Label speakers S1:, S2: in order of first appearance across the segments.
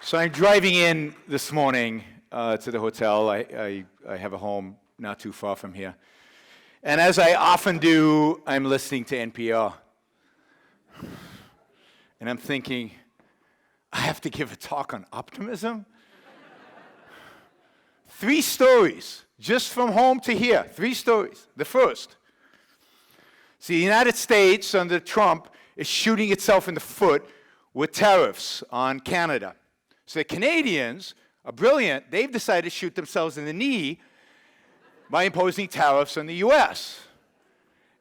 S1: So I'm driving in this morning to the hotel. I have a home not too far from here. And as I often do, I'm listening to NPR. And I'm thinking, I have to give a talk on optimism? 3 stories, just from home to here. 3 stories. The first. See, the United States under Trump is shooting itself in the foot with tariffs on Canada. So the Canadians are brilliant. They've decided to shoot themselves in the knee by imposing tariffs on the U.S.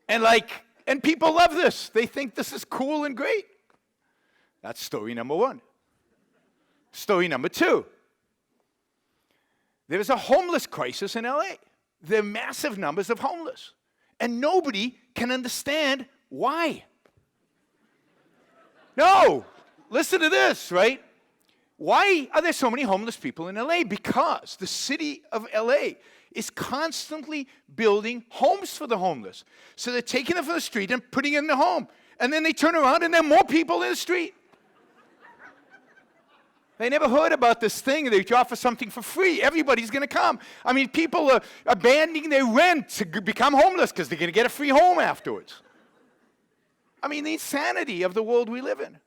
S1: And people love this. They think this is cool and great. That's story number 1. Story number 2. There is a homeless crisis in L.A. There are massive numbers of homeless. And nobody can understand why. No, listen to this, right? Why are there so many homeless people in LA? Because the city of LA is constantly building homes for the homeless. So they're taking them from the street and putting them in the home. And then they turn around and there are more people in the street. They never heard about this thing that you offer something for free. Everybody's going to come. I mean, people are abandoning their rent to become homeless because they're going to get a free home afterwards. I mean, the insanity of the world we live in.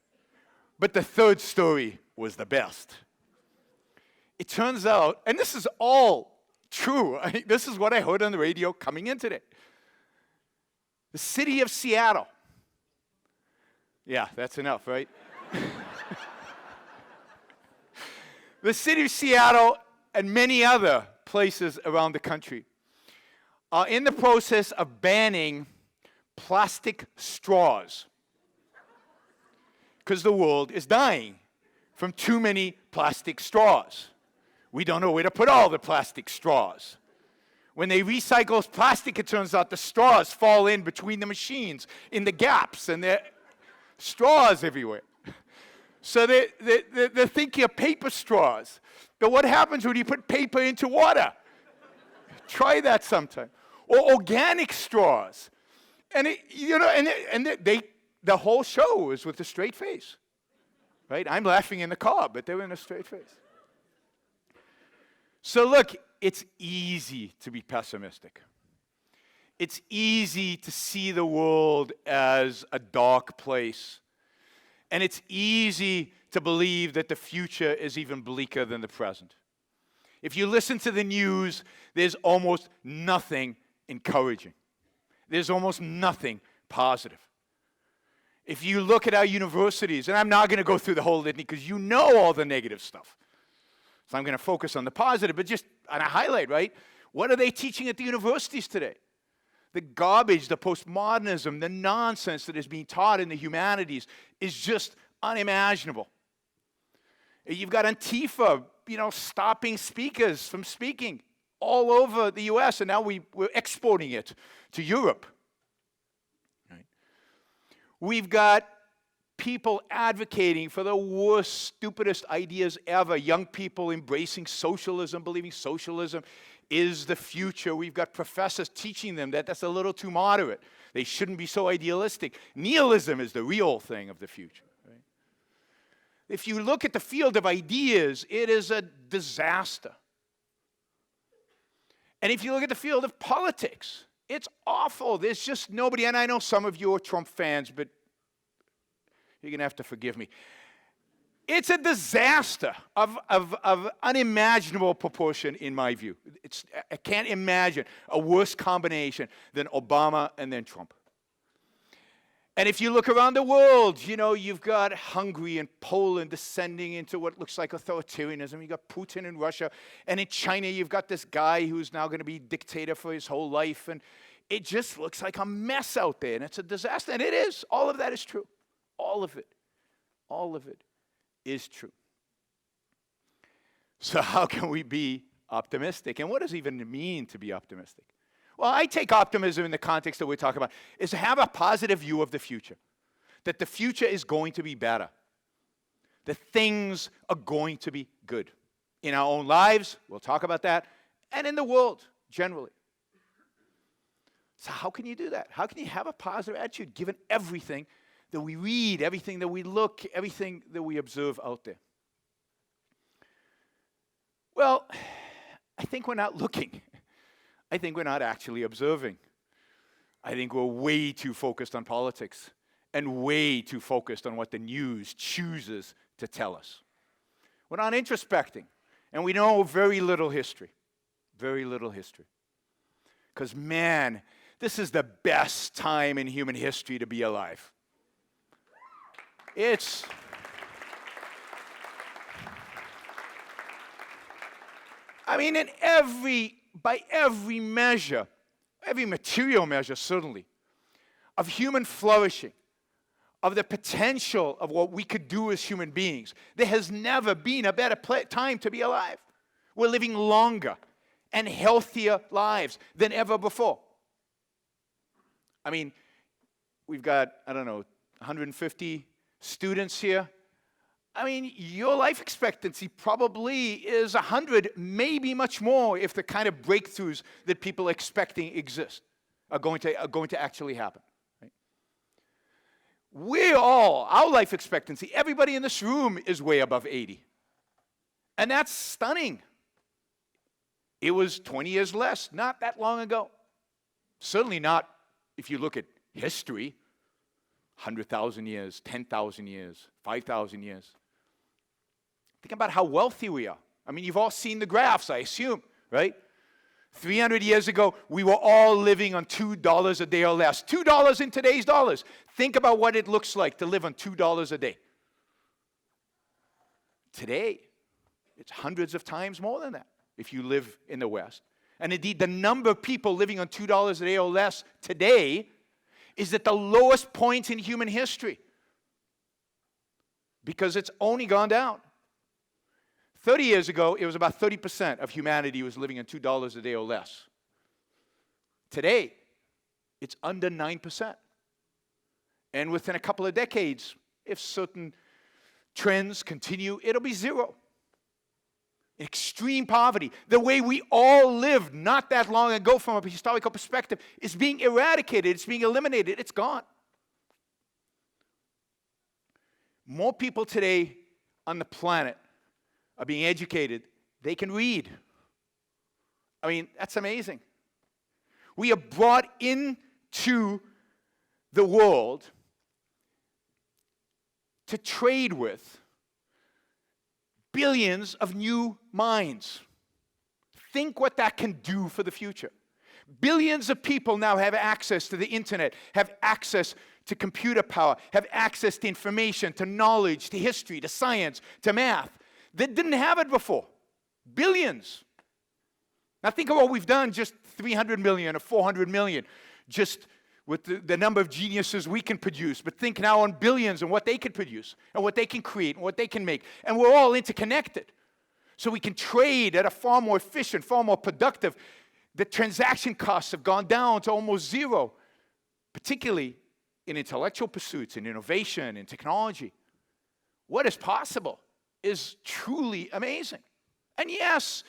S1: But the third story was the best. It turns out, and this is all true, this is what I heard on the radio coming in today. The city of Seattle. Yeah, that's enough, right? The city of Seattle and many other places around the country are in the process of banning plastic straws because the world is dying from too many plastic straws. We don't know where to put all the plastic straws. When they recycle plastic, it turns out the straws fall in between the machines, in the gaps, and there are straws everywhere. So they're thinking of paper straws. But what happens when you put paper into water? Try that sometime. Or organic straws. And the whole show is with a straight face. Right? I'm laughing in the car, but they were in a straight face. So look, it's easy to be pessimistic. It's easy to see the world as a dark place. And it's easy to believe that the future is even bleaker than the present. If you listen to the news, there's almost nothing encouraging. There's almost nothing positive. If you look at our universities, and I'm not going to go through the whole litany because you know all the negative stuff. So I'm going to focus on the positive, but just on a highlight, right? What are they teaching at the universities today? The garbage, the postmodernism, the nonsense that is being taught in the humanities is just unimaginable. You've got Antifa, stopping speakers from speaking all over the U.S., and now we're exporting it to Europe. Right? We've got people advocating for the worst, stupidest ideas ever. Young people embracing socialism, believing socialism is the future. We've got professors teaching them that that's a little too moderate. They shouldn't be so idealistic. Nihilism is the real thing of the future. Right? If you look at the field of ideas, it is a disaster. And if you look at the field of politics, it's awful. There's just nobody, and I know some of you are Trump fans, but you're going to have to forgive me. It's a disaster of unimaginable proportion, in my view. I can't imagine a worse combination than Obama and then Trump. And if you look around the world, you've got Hungary and Poland descending into what looks like authoritarianism. You've got Putin in Russia. And in China, you've got this guy who's now going to be dictator for his whole life. And it just looks like a mess out there. And it's a disaster. And it is. All of that is true. All of it is true. So how can we be optimistic? And what does it even mean to be optimistic? Well, I take optimism in the context that we're talking about, is to have a positive view of the future. That the future is going to be better. That things are going to be good. In our own lives, we'll talk about that, and in the world generally. So how can you do that? How can you have a positive attitude given everything that we read, everything that we look, everything that we observe out there? Well, I think we're not looking. I think we're not actually observing. I think we're way too focused on politics and way too focused on what the news chooses to tell us. We're not introspecting, and we know very little history. Very little history. Because, man, this is the best time in human history to be alive. By every measure, every material measure certainly, of human flourishing, of the potential of what we could do as human beings, there has never been a better time to be alive. We're living longer and healthier lives than ever before. I mean, we've got, 150 students here. I mean, your life expectancy probably is 100, maybe much more, if the kind of breakthroughs that people are expecting exist are going to actually happen. Right? Our life expectancy, everybody in this room is way above 80. And that's stunning. It was 20 years less, not that long ago. Certainly not if you look at history, 100,000 years, 10,000 years, 5,000 years. Think about how wealthy we are. I mean, you've all seen the graphs, I assume, right? 300 years ago, we were all living on $2 a day or less. $2 in today's dollars. Think about what it looks like to live on $2 a day. Today, it's hundreds of times more than that if you live in the West. And indeed, the number of people living on $2 a day or less today is at the lowest point in human history because it's only gone down. 30 years ago, it was about 30% of humanity was living on $2 a day or less. Today, it's under 9%. And within a couple of decades, if certain trends continue, it'll be zero. Extreme poverty, the way we all lived not that long ago from a historical perspective, is being eradicated, it's being eliminated, it's gone. More people today on the planet are being educated, they can read. I mean, that's amazing. We are brought into the world to trade with billions of new minds. Think what that can do for the future. Billions of people now have access to the internet, have access to computer power, have access to information, to knowledge, to history, to science, to math. They didn't have it before. Billions. Now think of what we've done, just 300 million or 400 million, just with the number of geniuses we can produce. But think now on billions and what they can produce and what they can create and what they can make. And we're all interconnected. So we can trade at a far more efficient, far more productive. The transaction costs have gone down to almost zero, particularly in intellectual pursuits, in innovation, in technology. What is possible is truly amazing. And yes,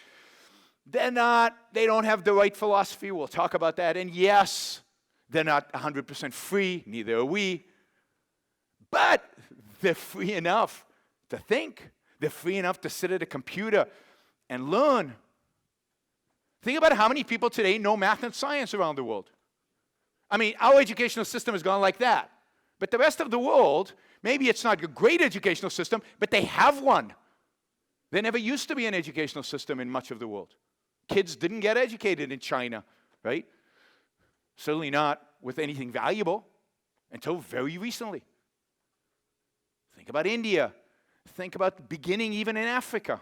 S1: they don't have the right philosophy. We'll talk about that. And yes, they're not 100% free, neither are we. But they're free enough to think. They're free enough to sit at a computer and learn. Think about how many people today know math and science around the world. I mean, our educational system has gone like that. But the rest of the world, maybe it's not a great educational system, but they have one. There never used to be an educational system in much of the world. Kids didn't get educated in China, right? Certainly not with anything valuable until very recently. Think about India. Think about the beginning even in Africa.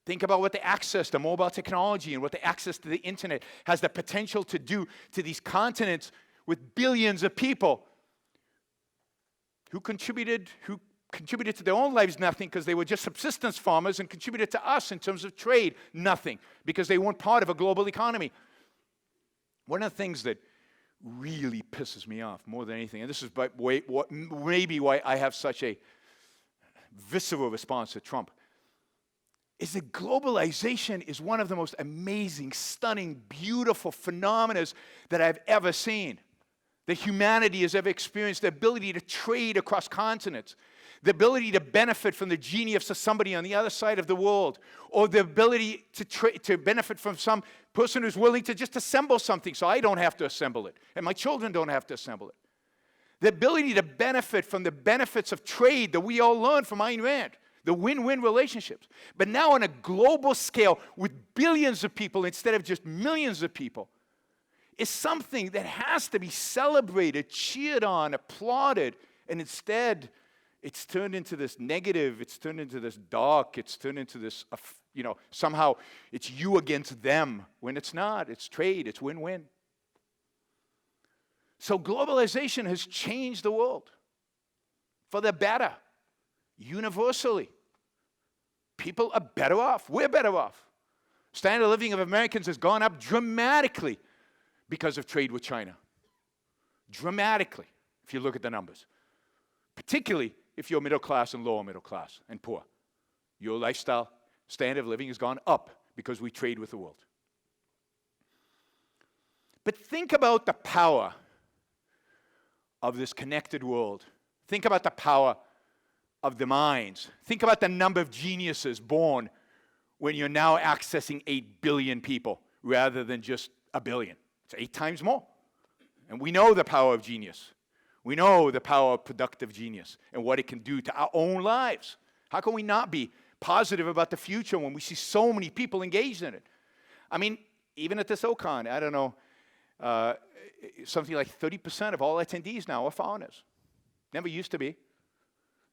S1: Think about what the access to mobile technology and what the access to the internet has the potential to do to these continents with billions of people who contributed to their own lives nothing because they were just subsistence farmers and contributed to us in terms of trade nothing because they weren't part of a global economy. One of the things that really pisses me off more than anything, and this is maybe why I have such a visceral response to Trump, is that globalization is one of the most amazing, stunning, beautiful phenomena that I've ever seen, that humanity has ever experienced, the ability to trade across continents, the ability to benefit from the genius of somebody on the other side of the world, or the ability to benefit from some person who's willing to just assemble something so I don't have to assemble it, and my children don't have to assemble it. The ability to benefit from the benefits of trade that we all learned from Ayn Rand, the win-win relationships. But now on a global scale with billions of people instead of just millions of people, is something that has to be celebrated, cheered on, applauded, and instead it's turned into this negative, it's turned into this dark, it's turned into this, somehow it's you against them, when it's not. It's trade, it's win-win. So globalization has changed the world for the better, universally. People are better off. We're better off. Standard of living of Americans has gone up dramatically because of trade with China. Dramatically, if you look at the numbers. Particularly if you're middle class and lower middle class and poor. Your lifestyle, standard of living has gone up because we trade with the world. But think about the power of this connected world. Think about the power of the minds. Think about the number of geniuses born when you're now accessing 8 billion people rather than just a billion. It's 8 times more. And we know the power of genius. We know the power of productive genius and what it can do to our own lives. How can we not be positive about the future when we see so many people engaged in it? I mean, even at this OCON, I don't know, something like 30% of all attendees now are foreigners. Never used to be.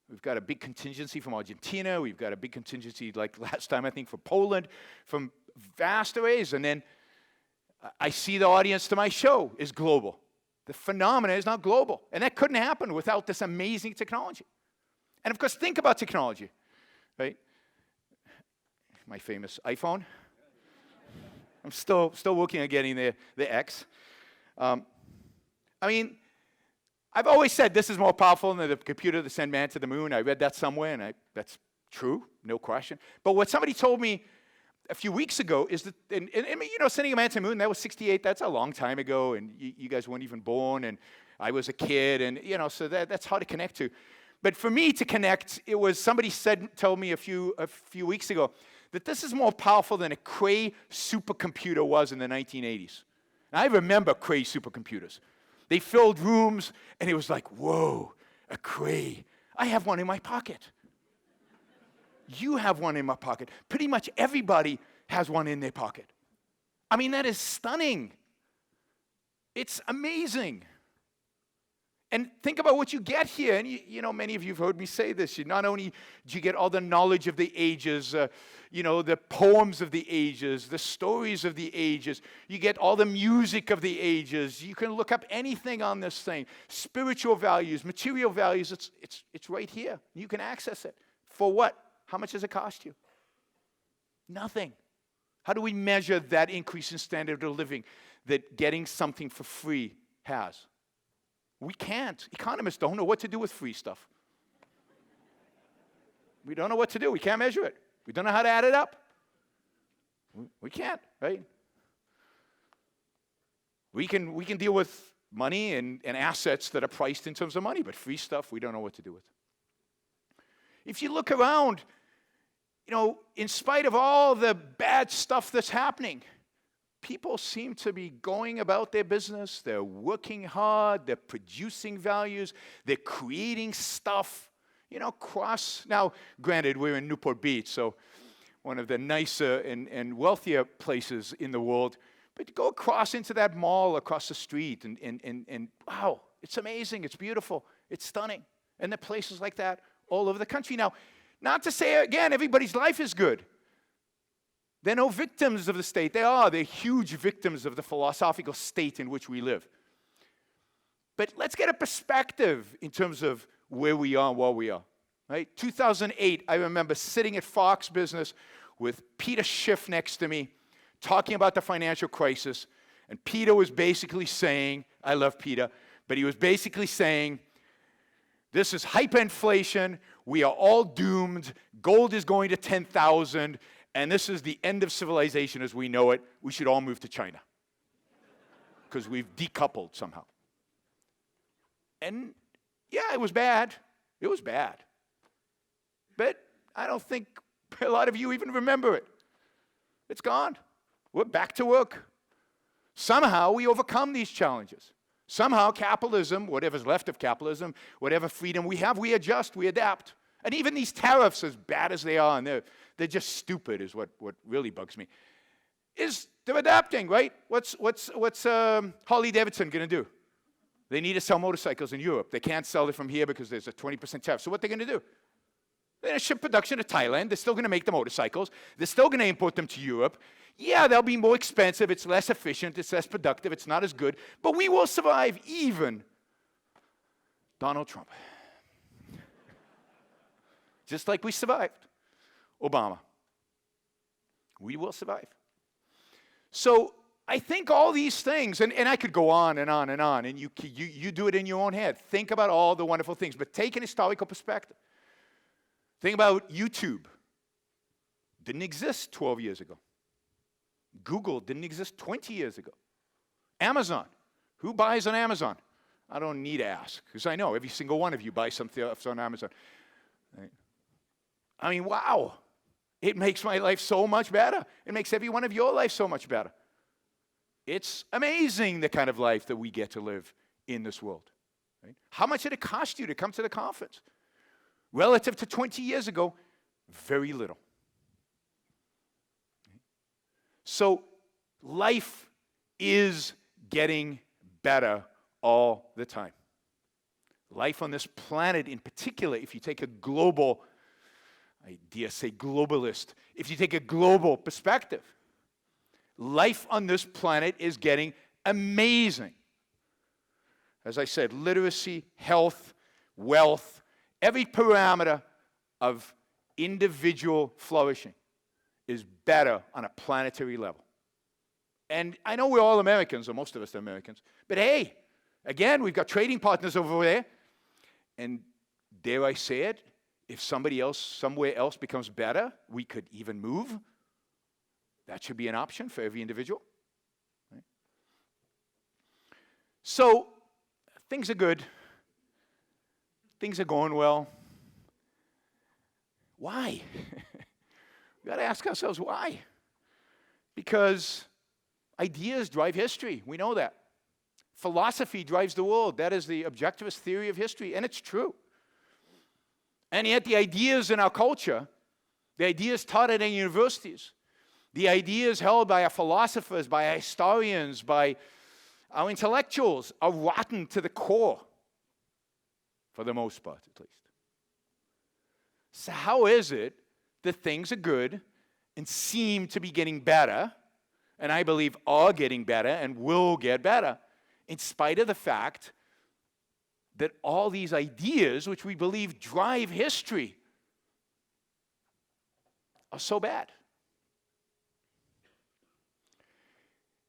S1: We've got a big contingency from Argentina. We've got a big contingency, like last time, I think, from Poland, from vast arrays. And then I see the audience to my show is global. The phenomenon is not global. And that couldn't happen without this amazing technology. And of course, think about technology, right? My famous iPhone. I'm still working on getting the X. I mean, I've always said this is more powerful than the computer that sent man to the moon. I read that somewhere, and that's true, no question. But what somebody told me a few weeks ago is that, and sending a man to the moon, that was 1968. That's a long time ago, and you guys weren't even born, and I was a kid, and so that's hard to connect to. But for me to connect, it was somebody told me a few weeks ago that this is more powerful than a Cray supercomputer was in the 1980s. And I remember Cray supercomputers. They filled rooms, and it was like, whoa, a Cray. I have one in my pocket. You have one in my pocket. Pretty much everybody has one in their pocket. I mean, that is stunning. It's amazing. And think about what you get here. And many of you have heard me say this. Not only do you get all the knowledge of the ages, the poems of the ages, the stories of the ages. You get all the music of the ages. You can look up anything on this thing. Spiritual values, material values, it's right here. You can access it. For what? How much does it cost you? Nothing. How do we measure that increase in standard of living that getting something for free has? We can't. Economists don't know what to do with free stuff. We don't know what to do. We can't measure it. We don't know how to add it up. We can't, right? We can deal with money and assets that are priced in terms of money, but free stuff, we don't know what to do with. If you look around, in spite of all the bad stuff that's happening, people seem to be going about their business. They're working hard. They're producing values. They're creating stuff. Now, granted, we're in Newport Beach, so one of the nicer and wealthier places in the world. But go across into that mall across the street, and wow, it's amazing. It's beautiful. It's stunning. And there are places like that all over the country. Now, not to say, again, everybody's life is good. They're no victims of the state. They're huge victims of the philosophical state in which we live. But let's get a perspective in terms of where we are and what we are. Right? 2008, I remember sitting at Fox Business with Peter Schiff next to me, talking about the financial crisis. And Peter was basically saying, I love Peter, but he was basically saying, this is hyperinflation. We are all doomed. Gold is going to 10,000. And this is the end of civilization as we know it. We should all move to China because we've decoupled somehow. And yeah, it was bad. It was bad. I don't think a lot of you even remember it. It's gone. We're back to work. Somehow we overcome these challenges. Somehow capitalism, whatever's left of capitalism, whatever freedom we have, we adjust, we adapt. And even these tariffs, as bad as they are, and they're just stupid is what really bugs me, is they're adapting, right? What's Harley Davidson going to do? They need to sell motorcycles in Europe. They can't sell it from here because there's a 20% tariff. So what are they going to do? They're going to ship production to Thailand. They're still going to make the motorcycles. They're still going to import them to Europe. Yeah, they'll be more expensive. It's less efficient. It's less productive. It's not as good. But we will survive, even Donald Trump. Just like we survived Obama. We will survive. So I think all these things, and I could go on and on and on, and you do it in your own head. Think about all the wonderful things, but take an historical perspective. Think about YouTube. Didn't exist 12 years ago. Google didn't exist 20 years ago. Amazon. Who buys on Amazon? I don't need to ask, because I know every single one of you buys something on Amazon. Right? I mean, wow. It makes my life so much better. It makes every one of your life so much better. It's amazing the kind of life that we get to live in this world. Right? How much did it cost you to come to the conference? Relative to 20 years ago, very little. So life is getting better all the time. Life on this planet in particular, if you take a global, I dare say globalist, if you take a global perspective, life on this planet is getting amazing. As I said, literacy, health, wealth, every parameter of individual flourishing is better on a planetary level. And I know we're all Americans, or most of us are Americans, but hey, again, we've got trading partners over there, and dare I say it, if somebody else, somewhere else becomes better, we could even move. That should be an option for every individual. Right? So, things are good. Things are going well. Why? We got to ask ourselves why. Because ideas drive history. We know that. Philosophy drives the world. That is the objectivist theory of history, and it's true. And yet the ideas in our culture, the ideas taught at our universities, the ideas held by our philosophers, by our historians, by our intellectuals are rotten to the core, for the most part at least. So how is it that things are good and seem to be getting better, and I believe are getting better and will get better, in spite of the fact that all these ideas, which we believe drive history, are so bad?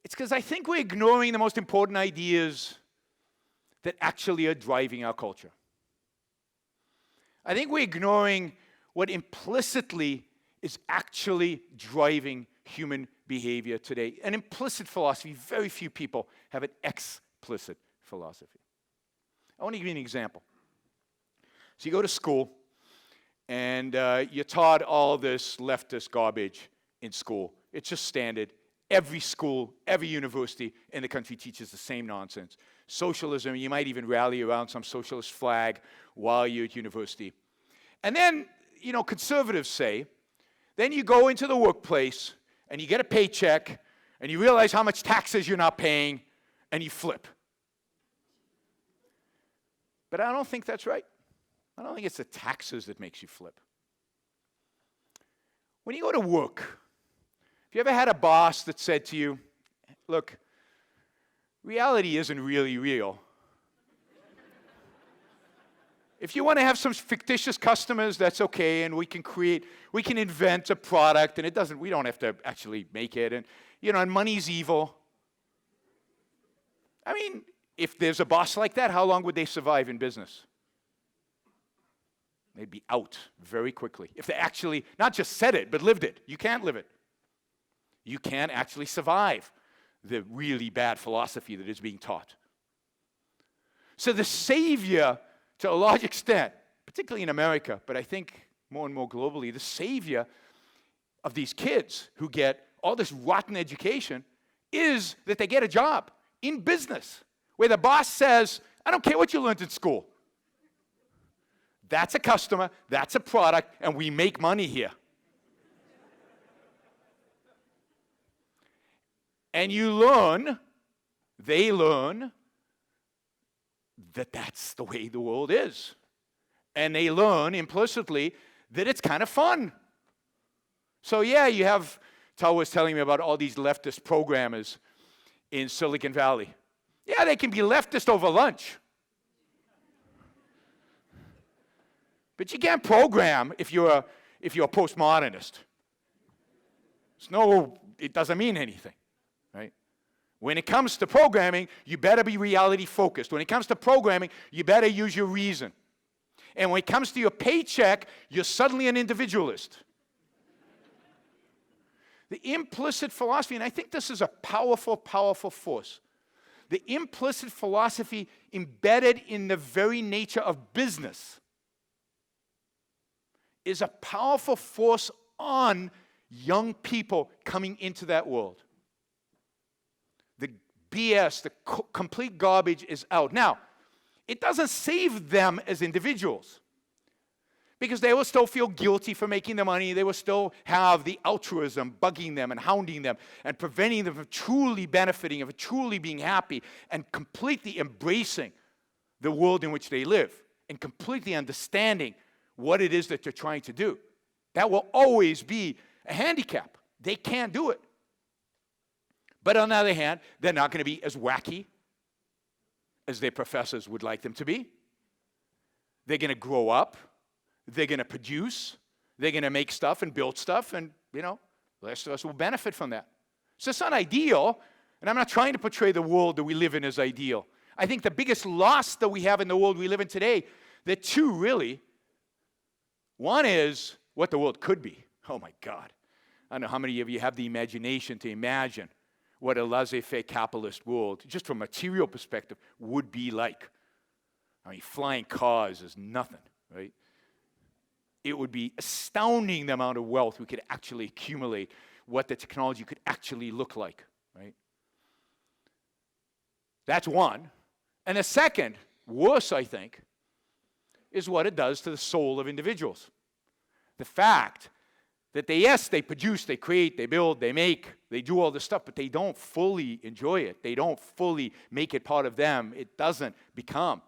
S1: It's because I think we're ignoring the most important ideas that actually are driving our culture. I think we're ignoring what implicitly is actually driving human behavior today. An implicit philosophy, very few people have an explicit philosophy. I want to give you an example. So you go to school, and you're taught all this leftist garbage in school. It's just standard. Every school, every university in the country teaches the same nonsense. Socialism, you might even rally around some socialist flag while you're at university. And then, conservatives say, then you go into the workplace, and you get a paycheck, and you realize how much taxes you're not paying, and you flip. But I don't think that's right. I don't think it's the taxes that makes you flip. When you go to work, have you ever had a boss that said to you, look, reality isn't really real. If you want to have some fictitious customers, that's okay, and we can invent a product, and we don't have to actually make it, and money's evil. I mean, if there's a boss like that, how long would they survive in business? They'd be out very quickly. If they actually not just said it, but lived it. You can't live it. You can't actually survive the really bad philosophy that is being taught. So the savior, to a large extent, particularly in America, but I think more and more globally, the savior of these kids who get all this rotten education is that they get a job in business where the boss says, I don't care what you learned in school. That's a customer, that's a product, and we make money here. And you learn, they learn, that that's the way the world is. And they learn implicitly that it's kind of fun. So yeah, you have, Tal was telling me about all these leftist programmers in Silicon Valley. Yeah, they can be leftist over lunch. But you can't program if you're a postmodernist. It doesn't mean anything, right? When it comes to programming, you better be reality focused. When it comes to programming, you better use your reason. And when it comes to your paycheck, you're suddenly an individualist. The implicit philosophy, and I think this is a powerful, powerful force. The implicit philosophy embedded in the very nature of business is a powerful force on young people coming into that world. The BS, the complete garbage is out. Now, it doesn't save them as individuals because they will still feel guilty for making the money. They will still have the altruism bugging them and hounding them and preventing them from truly benefiting, of truly being happy and completely embracing the world in which they live and completely understanding what it is that they're trying to do. That will always be a handicap. They can't do it. But on the other hand, they're not going to be as wacky as their professors would like them to be. They're going to grow up. They're going to produce. They're going to make stuff and build stuff, and, the rest of us will benefit from that. So it's not ideal, and I'm not trying to portray the world that we live in as ideal. I think the biggest loss that we have in the world we live in today, there are two, really. One is what the world could be. Oh, my God. I don't know how many of you have the imagination to imagine what a laissez-faire capitalist world, just from a material perspective, would be like. I mean, flying cars is nothing, right? It would be astounding the amount of wealth we could actually accumulate, what the technology could actually look like, right? That's one. And the second, worse, I think, is what it does to the soul of individuals. The fact that they produce, they create, they build, they make, they do all this stuff, but they don't fully enjoy it. They don't fully make it part of them. It doesn't become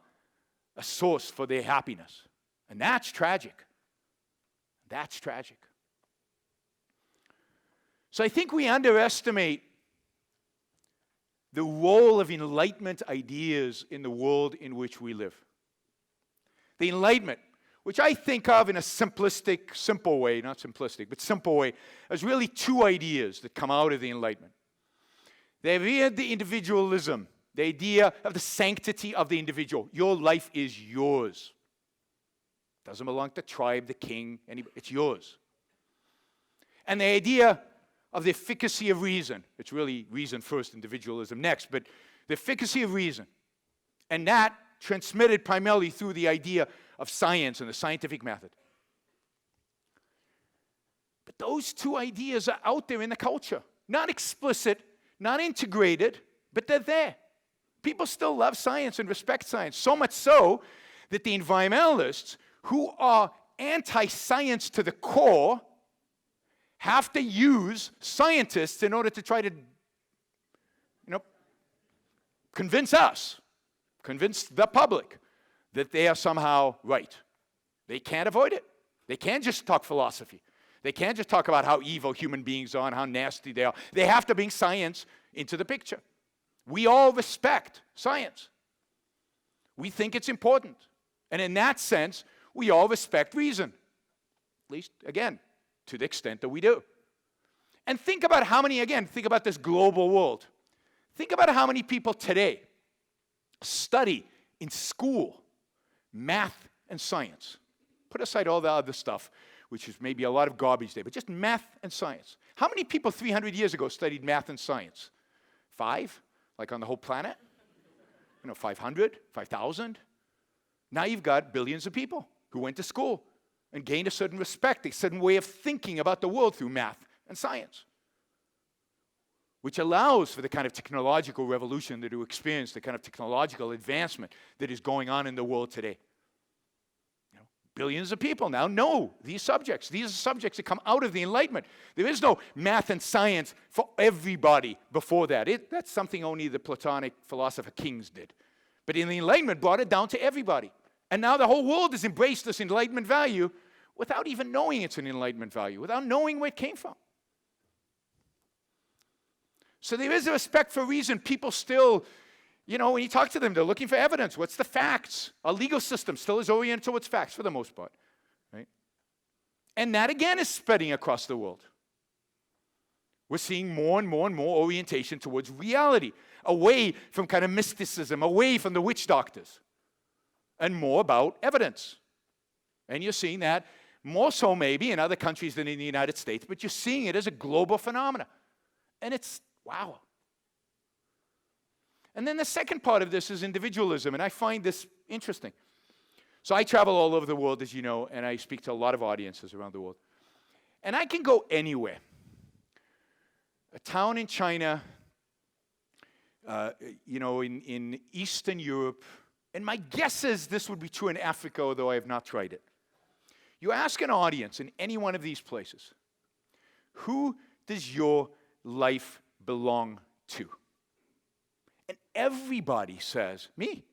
S1: a source for their happiness. And that's tragic. That's tragic. So I think we underestimate the role of Enlightenment ideas in the world in which we live. The Enlightenment, which I think of in a simplistic, simple way, not simplistic, but simple way, as really two ideas that come out of the Enlightenment. The idea of the individualism, the idea of the sanctity of the individual. Your life is yours. It doesn't belong to the tribe, the king, anybody. It's yours. And the idea of the efficacy of reason. It's really reason first, individualism next, but the efficacy of reason. And that transmitted primarily through the idea of science and the scientific method. But those two ideas are out there in the culture. Not explicit, not integrated, but they're there. People still love science and respect science, so much so that the environmentalists, who are anti-science to the core, have to use scientists in order to try to, convince us, convince the public that they are somehow right. They can't avoid it. They can't just talk philosophy. They can't just talk about how evil human beings are and how nasty they are. They have to bring science into the picture. We all respect science. We think it's important. And in that sense, we all respect reason. At least, again, to the extent that we do. And think about think about this global world. Think about how many people today study in school math and science. Put aside all the other stuff, which is maybe a lot of garbage there, but just math and science. How many people 300 years ago studied math and science? 5? Like on the whole planet? 500? 5,000? Now you've got billions of people who went to school and gained a certain respect, a certain way of thinking about the world through math and science, which allows for the kind of technological revolution that you experience, the kind of technological advancement that is going on in the world today. Billions of people now know these subjects. These are subjects that come out of the Enlightenment. There is no math and science for everybody before that. That's something only the Platonic philosopher kings did. But in the Enlightenment, brought it down to everybody. And now the whole world has embraced this Enlightenment value without even knowing it's an Enlightenment value, without knowing where it came from. So there is a respect for reason. People still, when you talk to them, they're looking for evidence. What's the facts? Our legal system still is oriented towards facts for the most part, right? And that, again, is spreading across the world. We're seeing more and more and more orientation towards reality, away from kind of mysticism, away from the witch doctors, and more about evidence. And you're seeing that more so maybe in other countries than in the United States, but you're seeing it as a global phenomenon. And it's, wow. And then the second part of this is individualism, and I find this interesting. So I travel all over the world, as you know, and I speak to a lot of audiences around the world. And I can go anywhere. A town in China, in Eastern Europe, and my guess is this would be true in Africa, although I have not tried it. You ask an audience in any one of these places, who does your life belong to? And everybody says, me.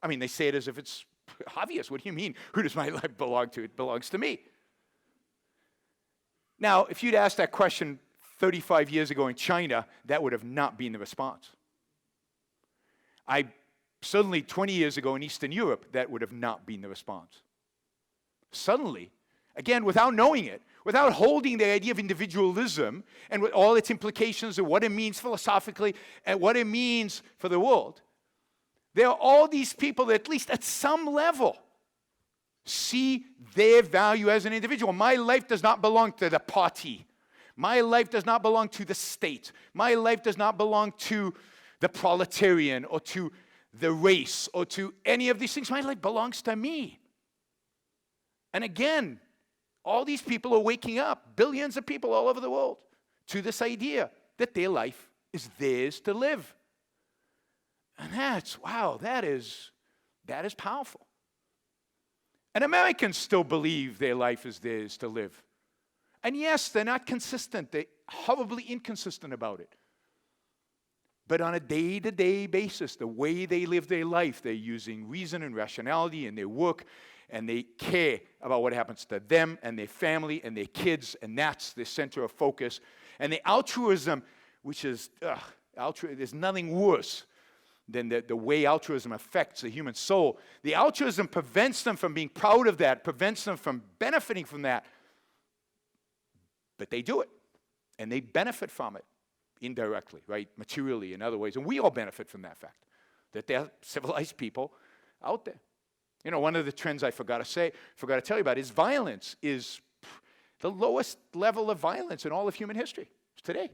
S1: I mean, they say it as if it's obvious. What do you mean? Who does my life belong to? It belongs to me. Now, if you'd asked that question 35 years ago in China, that would have not been the response. Certainly 20 years ago in Eastern Europe, that would have not been the response. Suddenly, again, without knowing it, without holding the idea of individualism and with all its implications and what it means philosophically and what it means for the world, there are all these people that at least at some level see their value as an individual. My life does not belong to the party. My life does not belong to the state. My life does not belong to the proletarian or to the race or to any of these things. My life belongs to me. And again, all these people are waking up, billions of people all over the world, to this idea that their life is theirs to live. And that is powerful. And Americans still believe their life is theirs to live. And yes, they're not consistent. They're horribly inconsistent about it. But on a day-to-day basis, the way they live their life, they're using reason and rationality in their work, and they care about what happens to them and their family and their kids, and that's the center of focus. And the altruism, which is, there's nothing worse than the way altruism affects the human soul. The altruism prevents them from being proud of that, prevents them from benefiting from that. But they do it, and they benefit from it indirectly, right, materially in other ways. And we all benefit from that fact, that there are civilized people out there. One of the trends I forgot to tell you about is violence is the lowest level of violence in all of human history today.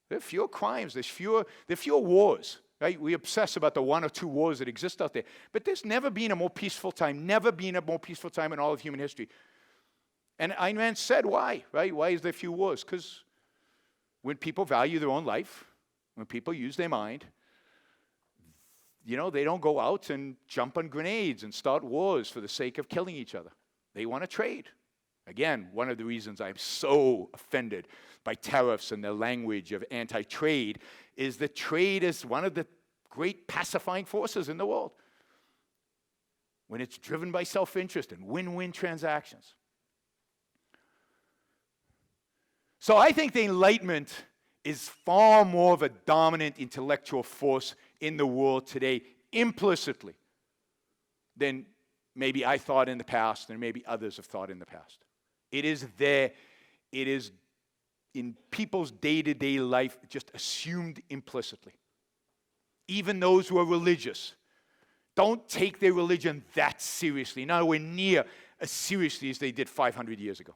S1: There are fewer crimes, there are fewer wars, right? We obsess about the one or two wars that exist out there. But there's never been a more peaceful time in all of human history. And Ayn Rand said why, right? Why is there few wars? Because when people value their own life, when people use their mind, they don't go out and jump on grenades and start wars for the sake of killing each other. They want to trade. Again, one of the reasons I'm so offended by tariffs and the language of anti-trade is that trade is one of the great pacifying forces in the world. When it's driven by self-interest and win-win transactions. So I think the Enlightenment is far more of a dominant intellectual force in the world today, implicitly, than maybe I thought in the past, and maybe others have thought in the past. It is there. It is in people's day-to-day life just assumed implicitly. Even those who are religious don't take their religion that seriously, nowhere near as seriously as they did 500 years ago.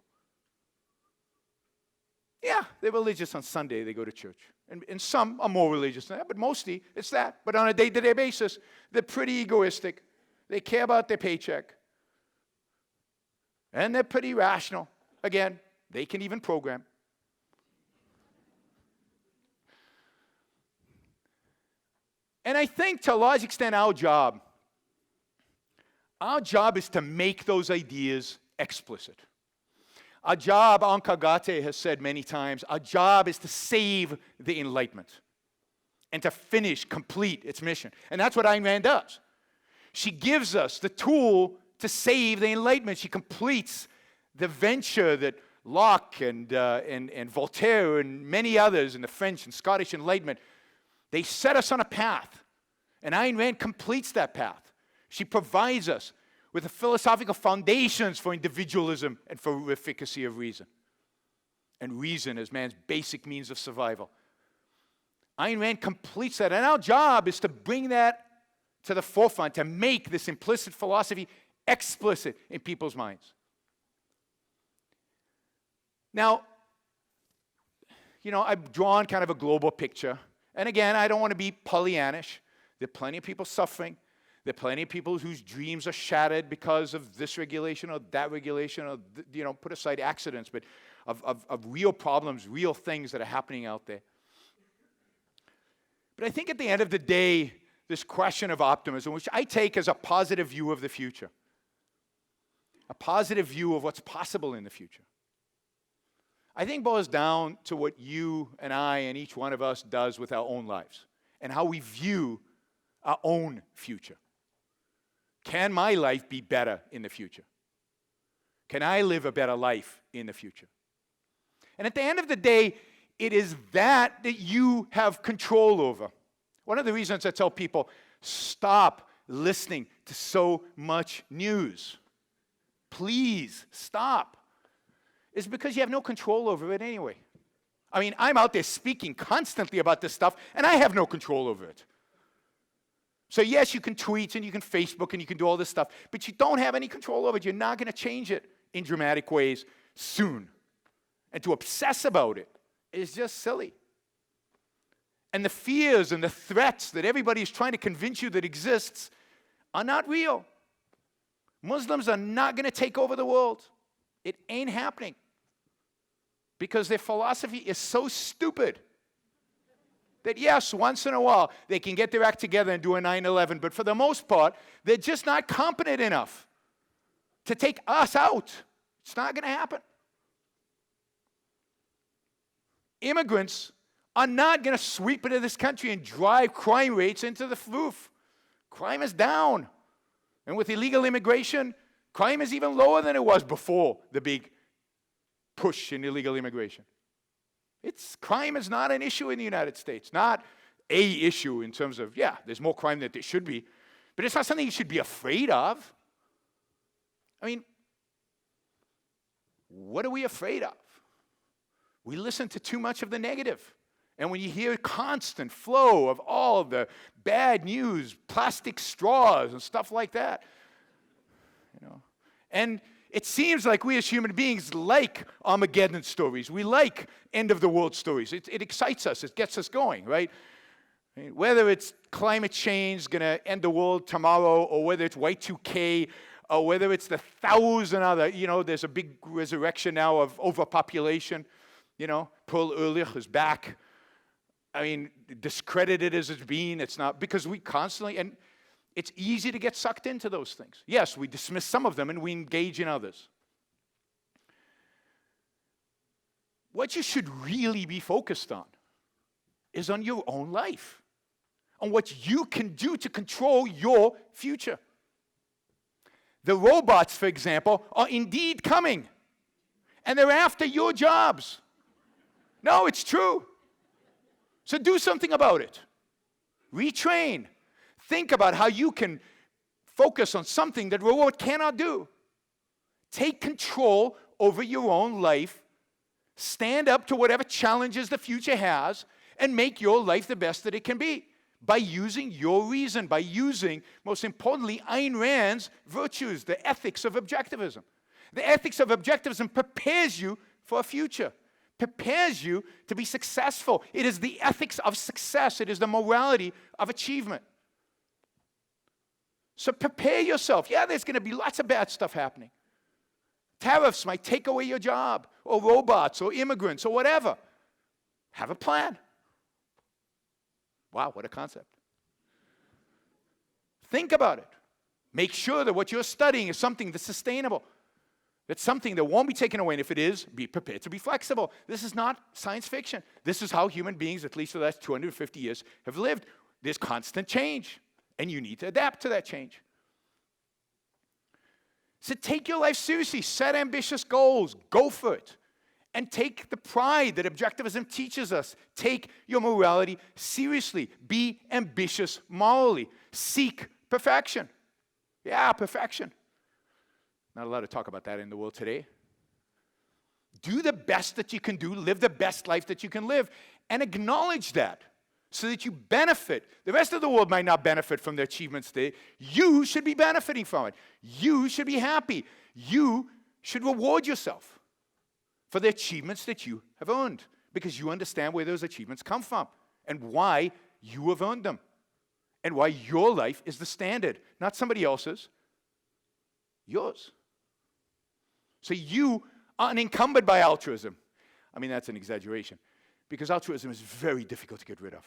S1: Yeah, they're religious on Sunday, they go to church. And some are more religious than that, but mostly it's that. But on a day-to-day basis, they're pretty egoistic. They care about their paycheck. And they're pretty rational. Again, they can even program. And I think to a large extent our job is to make those ideas explicit. Our job, Ayn Rand has said many times, our job is to save the Enlightenment and to finish, complete its mission. And that's what Ayn Rand does. She gives us the tool to save the Enlightenment. She completes the venture that Locke and Voltaire and many others in the French and Scottish Enlightenment, they set us on a path. And Ayn Rand completes that path. She provides us with the philosophical foundations for individualism and for efficacy of reason. And reason as man's basic means of survival. Ayn Rand completes that. And our job is to bring that to the forefront, to make this implicit philosophy explicit in people's minds. Now, I've drawn kind of a global picture. And again, I don't want to be Pollyannish. There are plenty of people suffering. There are plenty of people whose dreams are shattered because of this regulation or that regulation or, put aside accidents, but of real problems, real things that are happening out there. But I think at the end of the day, this question of optimism, which I take as a positive view of the future, a positive view of what's possible in the future, I think boils down to what you and I and each one of us does with our own lives and how we view our own future. Can my life be better in the future? Can I live a better life in the future? And at the end of the day, it is that you have control over. One of the reasons I tell people, stop listening to so much news. Please stop. Is because you have no control over it anyway. I mean, I'm out there speaking constantly about this stuff, and I have no control over it. So yes, you can tweet and you can Facebook and you can do all this stuff, but you don't have any control over it. You're not going to change it in dramatic ways soon. And to obsess about it is just silly. And the fears and the threats that everybody is trying to convince you that exists are not real. Muslims are not going to take over the world. It ain't happening. Because their philosophy is so stupid that yes, once in a while, they can get their act together and do a 9/11, but for the most part, they're just not competent enough to take us out. It's not going to happen. Immigrants are not going to sweep into this country and drive crime rates into the roof. Crime is down. And with illegal immigration, crime is even lower than it was before the big push in illegal immigration. Crime is not an issue in the United States. Not a issue in terms of, there's more crime than there should be. But it's not something you should be afraid of. I mean, what are we afraid of? We listen to too much of the negative. And when you hear a constant flow of all of the bad news, plastic straws and stuff like that, and it seems like we as human beings like Armageddon stories. We like end-of-the-world stories. It excites us. It gets us going, right? I mean, whether it's climate change going to end the world tomorrow, or whether it's Y2K, or whether it's the 1,000 other, there's a big resurrection now of overpopulation. Pearl Ehrlich is back. I mean, discredited as it's been, it's not, because we constantly, and it's easy to get sucked into those things. Yes, we dismiss some of them and we engage in others. What you should really be focused on is on your own life, on what you can do to control your future. The robots, for example, are indeed coming, and they're after your jobs. No, it's true. So do something about it. Retrain. Think about how you can focus on something that robot cannot do. Take control over your own life. Stand up to whatever challenges the future has and make your life the best that it can be by using your reason, by using, most importantly, Ayn Rand's virtues, the ethics of objectivism. The ethics of objectivism prepares you for a future, prepares you to be successful. It is the ethics of success. It is the morality of achievement. So prepare yourself. Yeah, there's going to be lots of bad stuff happening. Tariffs might take away your job, or robots, or immigrants, or whatever. Have a plan. Wow, what a concept. Think about it. Make sure that what you're studying is something that's sustainable. That's something that won't be taken away, and if it is, be prepared to be flexible. This is not science fiction. This is how human beings, at least for the last 250 years, have lived. There's constant change, and you need to adapt to that change. So take your life seriously. Set ambitious goals. Go for it. And take the pride that Objectivism teaches us. Take your morality seriously. Be ambitious morally. Seek perfection. Yeah, perfection. Not allowed to talk about that in the world today. Do the best that you can do. Live the best life that you can live. And acknowledge that so that you benefit. The rest of the world might not benefit from the achievements today. You should be benefiting from it. You should be happy. You should reward yourself for the achievements that you have earned, because you understand where those achievements come from and why you have earned them and why your life is the standard, not somebody else's, yours. So you are unencumbered by altruism. I mean, that's an exaggeration, because altruism is very difficult to get rid of.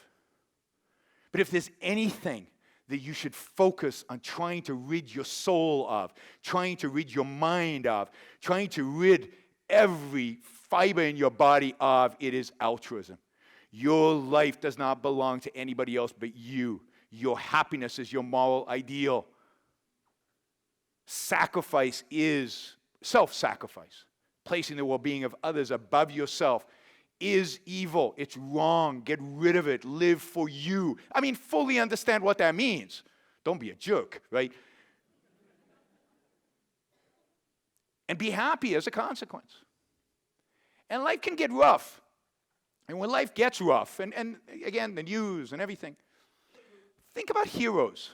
S1: But if there's anything that you should focus on trying to rid your soul of, trying to rid your mind of, trying to rid every fiber in your body of, it is altruism. Your life does not belong to anybody else but you. Your happiness is your moral ideal. Sacrifice is self-sacrifice. Placing the well-being of others above yourself is evil. It's wrong. Get rid of it. Live for you. I mean, fully understand what that means. Don't be a jerk, right? And be happy as a consequence. And life can get rough. And when life gets rough, and again, the news and everything, think about heroes.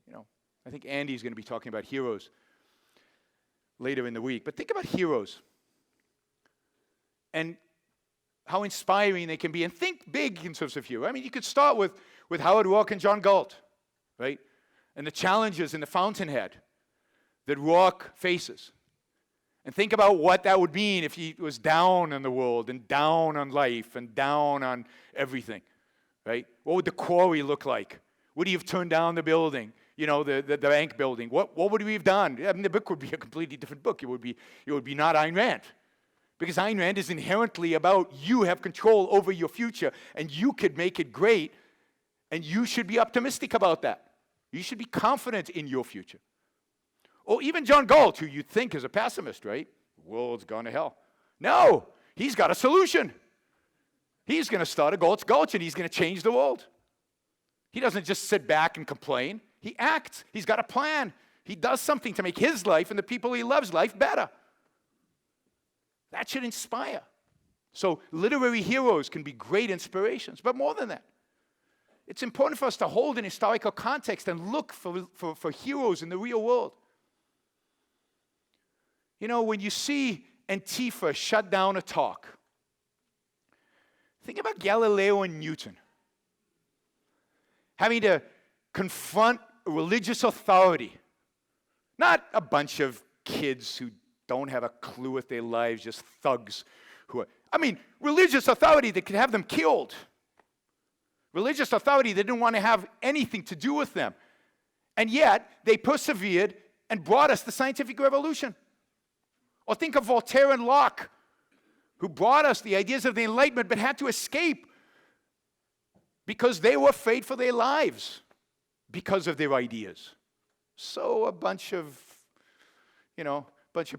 S1: You know, I think Andy's going to be talking about heroes later in the week. But think about heroes and how inspiring they can be. And think big in terms of hero. I mean, you could start with Howard Roark and John Galt, right? And the challenges in the fountainhead that Roark faces. And think about what that would mean if he was down on the world and down on life and down on everything, right? What would the quarry look like? Would he have turned down the building, you know, the bank building? What would we have done? I mean, the book would be a completely different book. It would be not Ayn Rand. Because Ayn Rand is inherently about you have control over your future and you could make it great, and you should be optimistic about that. You should be confident in your future. Or even John Galt, who you'd think is a pessimist, right? The world's gone to hell. No, he's got a solution. He's going to start a Galt's Gulch, and he's going to change the world. He doesn't just sit back and complain. He acts. He's got a plan. He does something to make his life and the people he loves' life better. That should inspire. So literary heroes can be great inspirations, but more than that. It's important for us to hold an historical context and look for heroes in the real world. You know, when you see Antifa shut down a talk, think about Galileo and Newton having to confront a religious authority, not a bunch of kids who don't have a clue with their lives, just thugs religious authority that could have them killed. Religious authority that didn't want to have anything to do with them. And yet, they persevered and brought us the scientific revolution. Or think of Voltaire and Locke, who brought us the ideas of the Enlightenment but had to escape because they were afraid for their lives because of their ideas. So a bunch of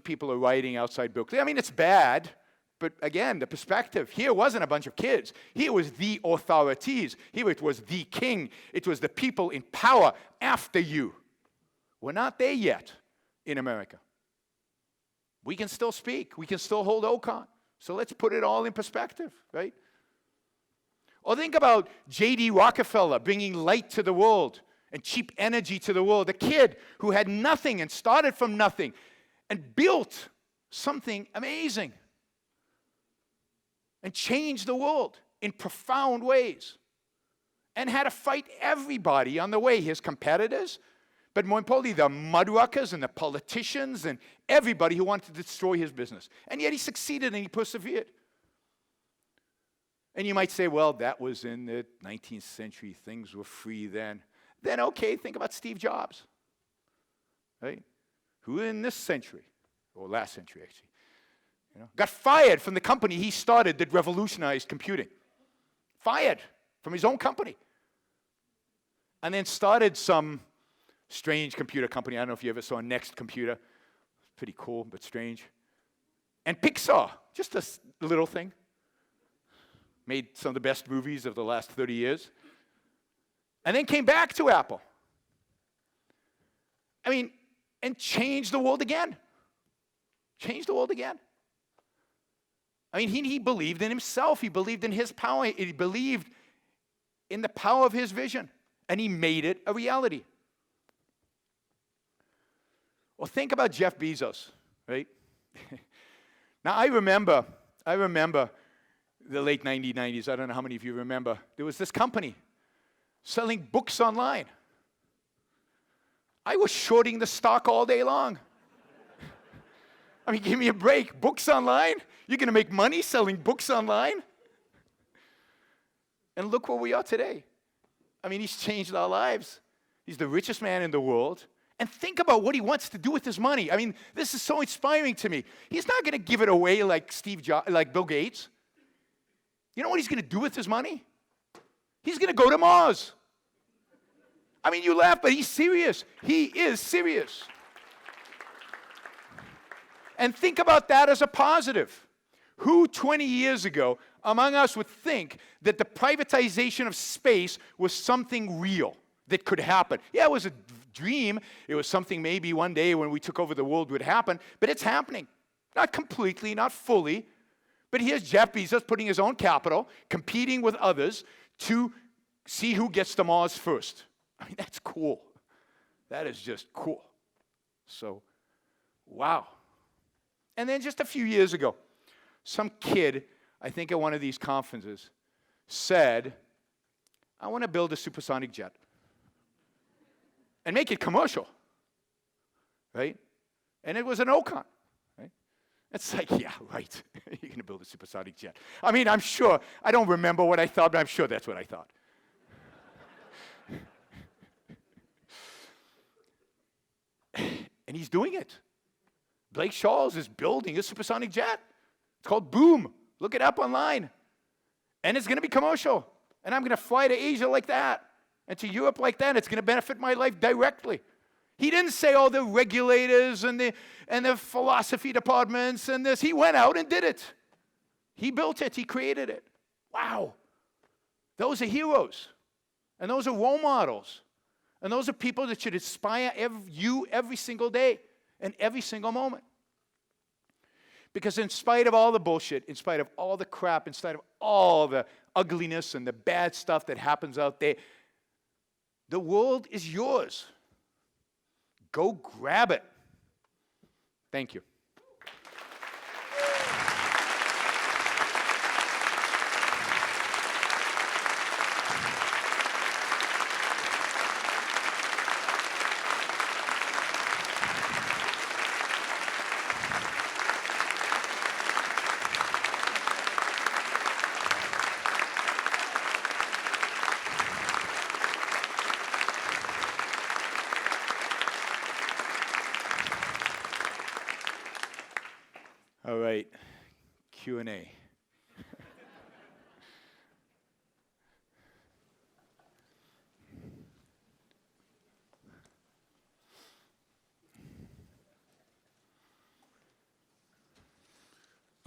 S1: people are rioting outside Berkeley. I mean, it's bad, but again, the perspective here wasn't a bunch of kids. Here was the authorities. Here it was the king. It was the people in power after you. We're not there yet in America. We can still speak. We can still hold OCON. So let's put it all in perspective, right? Or think about J.D. Rockefeller bringing light to the world and cheap energy to the world. A kid who had nothing and started from nothing and built something amazing and changed the world in profound ways and had to fight everybody on the way, his competitors, but more importantly, the mudruckers and the politicians and everybody who wanted to destroy his business. And yet he succeeded and he persevered. And you might say, well, that was in the 19th century. Things were free then. Then, okay, think about Steve Jobs, right? Who in this century, or last century actually, got fired from the company he started that revolutionized computing. Fired from his own company. And then started some strange computer company. I don't know if you ever saw Next Computer. Pretty cool, but strange. And Pixar, just a little thing. Made some of the best movies of the last 30 years. And then came back to Apple. And changed the world again. Changed the world again. He believed in himself. He believed in his power. He believed in the power of his vision. And he made it a reality. Well, think about Jeff Bezos, right? Now, I remember the late 1990s. I don't know how many of you remember. There was this company selling books online. I was shorting the stock all day long. Give me a break. Books online? You're going to make money selling books online? And look where we are today. He's changed our lives. He's the richest man in the world. And think about what he wants to do with his money. This is so inspiring to me. He's not going to give it away like like Bill Gates. You know what he's going to do with his money? He's going to go to Mars. You laugh, but he's serious. He is serious. And think about that as a positive. Who 20 years ago among us would think that the privatization of space was something real that could happen? Yeah, it was a dream. It was something maybe one day when we took over the world would happen, but it's happening. Not completely, not fully, but here's Jeff Bezos putting his own capital, competing with others to see who gets to Mars first. That's cool. That is just cool. So, wow. And then just a few years ago, some kid, I think at one of these conferences, said, I want to build a supersonic jet and make it commercial, right? And it was an OCON, right? It's like, yeah, right. You're going to build a supersonic jet. I'm sure, I don't remember what I thought, but I'm sure that's what I thought. And he's doing it. Blake Charles is building a supersonic jet. It's called Boom. Look it up online. And it's going to be commercial. And I'm going to fly to Asia like that. And to Europe like that. It's going to benefit my life directly. He didn't say all the regulators and the philosophy departments and this. He went out and did it. He built it. He created it. Wow. Those are heroes. And those are role models. And those are people that should inspire you every single day and every single moment. Because in spite of all the bullshit, in spite of all the crap, in spite of all the ugliness and the bad stuff that happens out there, the world is yours. Go grab it. Thank you. All right, Q&A.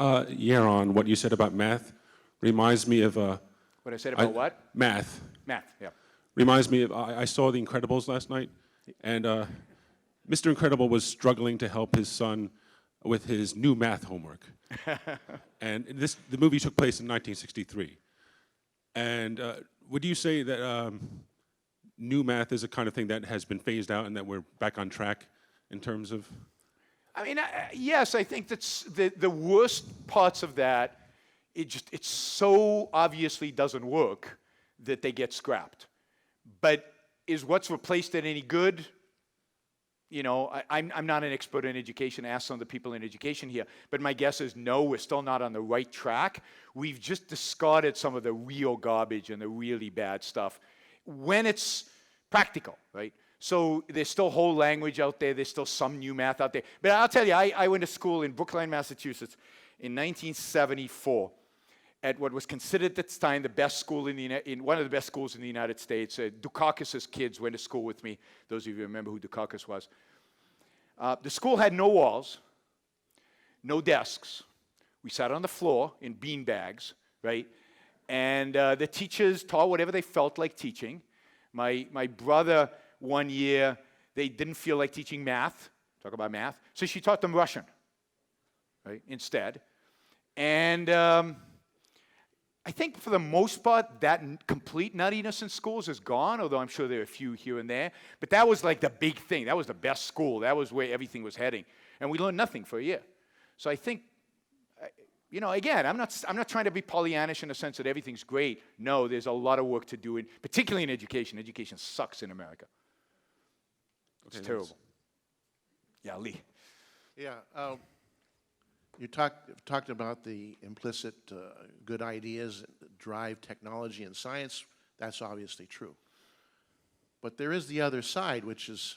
S2: Yaron, what you said about math reminds me of...
S1: What I said about what?
S2: Math.
S1: Math, yeah.
S2: Reminds me of, I saw The Incredibles last night, and Mr. Incredible was struggling to help his son with his new math homework. And the movie took place in 1963. And would you say that new math is a kind of thing that has been phased out and that we're back on track in terms of...
S1: yes, I think that's the worst parts of that, it so obviously doesn't work that they get scrapped. But is what's replaced it any good? I'm not an expert in education. Ask some of the people in education here. But my guess is no, we're still not on the right track. We've just discarded some of the real garbage and the really bad stuff when it's practical, right? So there's still whole language out there. There's still some new math out there. But I'll tell you, I went to school in Brookline, Massachusetts in 1974 at what was considered at the time the best school in one of the best schools in the United States. Dukakis's kids went to school with me. Those of you remember who Dukakis was. The school had no walls, no desks. We sat on the floor in bean bags, right? And the teachers taught whatever they felt like teaching. My brother, one year, they didn't feel like teaching math. Talk about math. So she taught them Russian, right, instead. And I think for the most part, that complete nuttiness in schools is gone, although I'm sure there are a few here and there. But that was like the big thing. That was the best school. That was where everything was heading. And we learned nothing for a year. So I think, again, I'm not trying to be Pollyannish in the sense that everything's great. No, there's a lot of work to do, particularly in education. Education sucks in America. It's terrible. Yeah, Lee.
S3: Yeah. You talked about the implicit good ideas that drive technology and science. That's obviously true. But there is the other side, which is,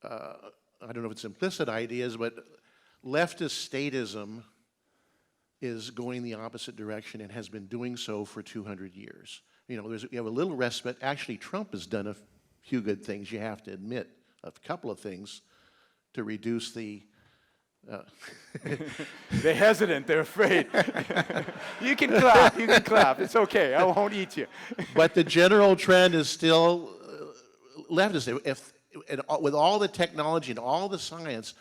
S3: I don't know if it's implicit ideas, but leftist statism is going the opposite direction and has been doing so for 200 years. You have a little respite. Actually, Trump has done a few good things, you have to admit, a couple of things to reduce the
S1: They're hesitant. They're afraid. You can clap. It's okay. I won't eat you.
S3: But the general trend is still leftist. With all the technology and all the science,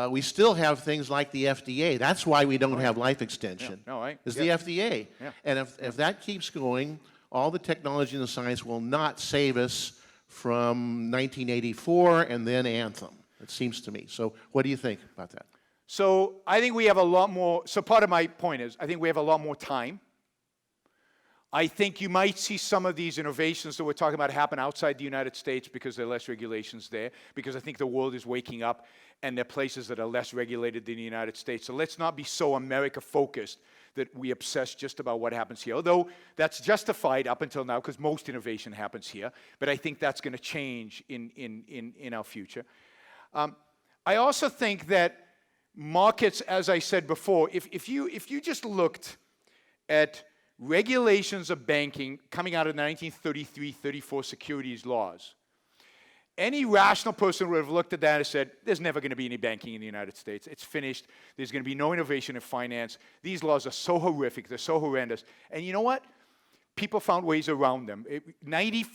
S3: we still have things like the FDA. That's why we don't have life extension. Is the FDA.
S1: Yeah.
S3: And if that keeps going, all the technology and the science will not save us from 1984 and then Anthem. It seems to me. So what do you think about that?
S1: So I think we have a lot more. So part of my point is I think we have a lot more time. I think you might see some of these innovations that we're talking about happen outside the United States because there are less regulations there, because I think the world is waking up and there are places that are less regulated than the United States. So let's not be so America-focused that we obsess just about what happens here, although that's justified up until now because most innovation happens here. But I think that's going to change in our future. I also think that markets, as I said before, if you just looked at regulations of banking coming out of the 1933-34 securities laws, any rational person would have looked at that and said, there's never going to be any banking in the United States. It's finished. There's going to be no innovation in finance. These laws are so horrific. They're so horrendous. And you know what? People found ways around them. 90%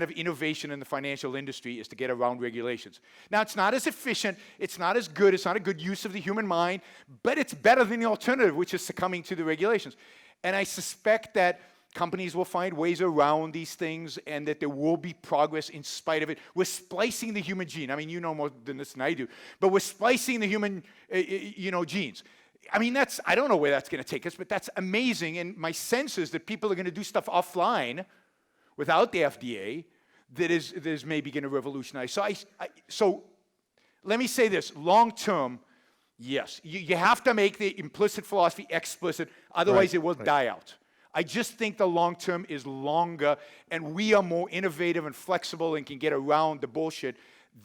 S1: of innovation in the financial industry is to get around regulations. Now, it's not as efficient, it's not as good, it's not a good use of the human mind, but it's better than the alternative, which is succumbing to the regulations. And I suspect that companies will find ways around these things and that there will be progress in spite of it. We're splicing the human gene. I mean, you know more than this than I do, but we're splicing the human, genes. I mean, I don't know where that's going to take us, but that's amazing. And my sense is that people are going to do stuff offline without the FDA that is maybe going to revolutionize. So let me say this, long term, yes, you have to make the implicit philosophy explicit, otherwise it will die out. I just think the long term is longer, and we are more innovative and flexible and can get around the bullshit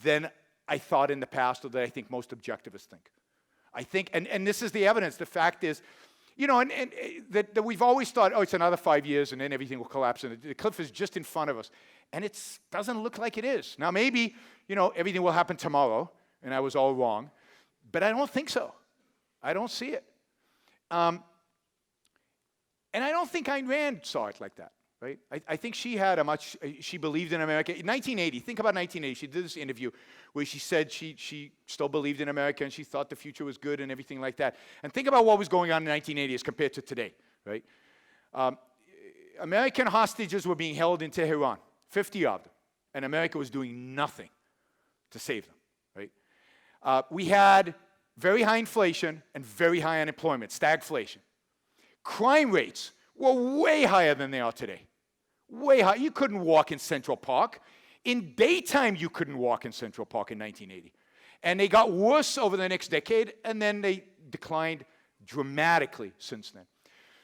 S1: than I thought in the past, or that I think most objectivists think. I think, and this is the evidence, the fact is, that we've always thought, oh, it's another 5 years and then everything will collapse and the cliff is just in front of us. And it doesn't look like it is. Now maybe, everything will happen tomorrow and I was all wrong, but I don't think so. I don't see it. And I don't think Ayn Rand saw it like that, right? I think she had she believed in America. In 1980, think about 1980, she did this interview where she said she still believed in America and she thought the future was good and everything like that. And think about what was going on in 1980 as compared to today, right? American hostages were being held in Tehran, 50 of them, and America was doing nothing to save them, right? We had very high inflation and very high unemployment, stagflation. Crime rates were way higher than they are today. Way high. You couldn't walk in Central Park In daytime, you couldn't walk in Central Park in 1980. And they got worse over the next decade, and then they declined dramatically since then.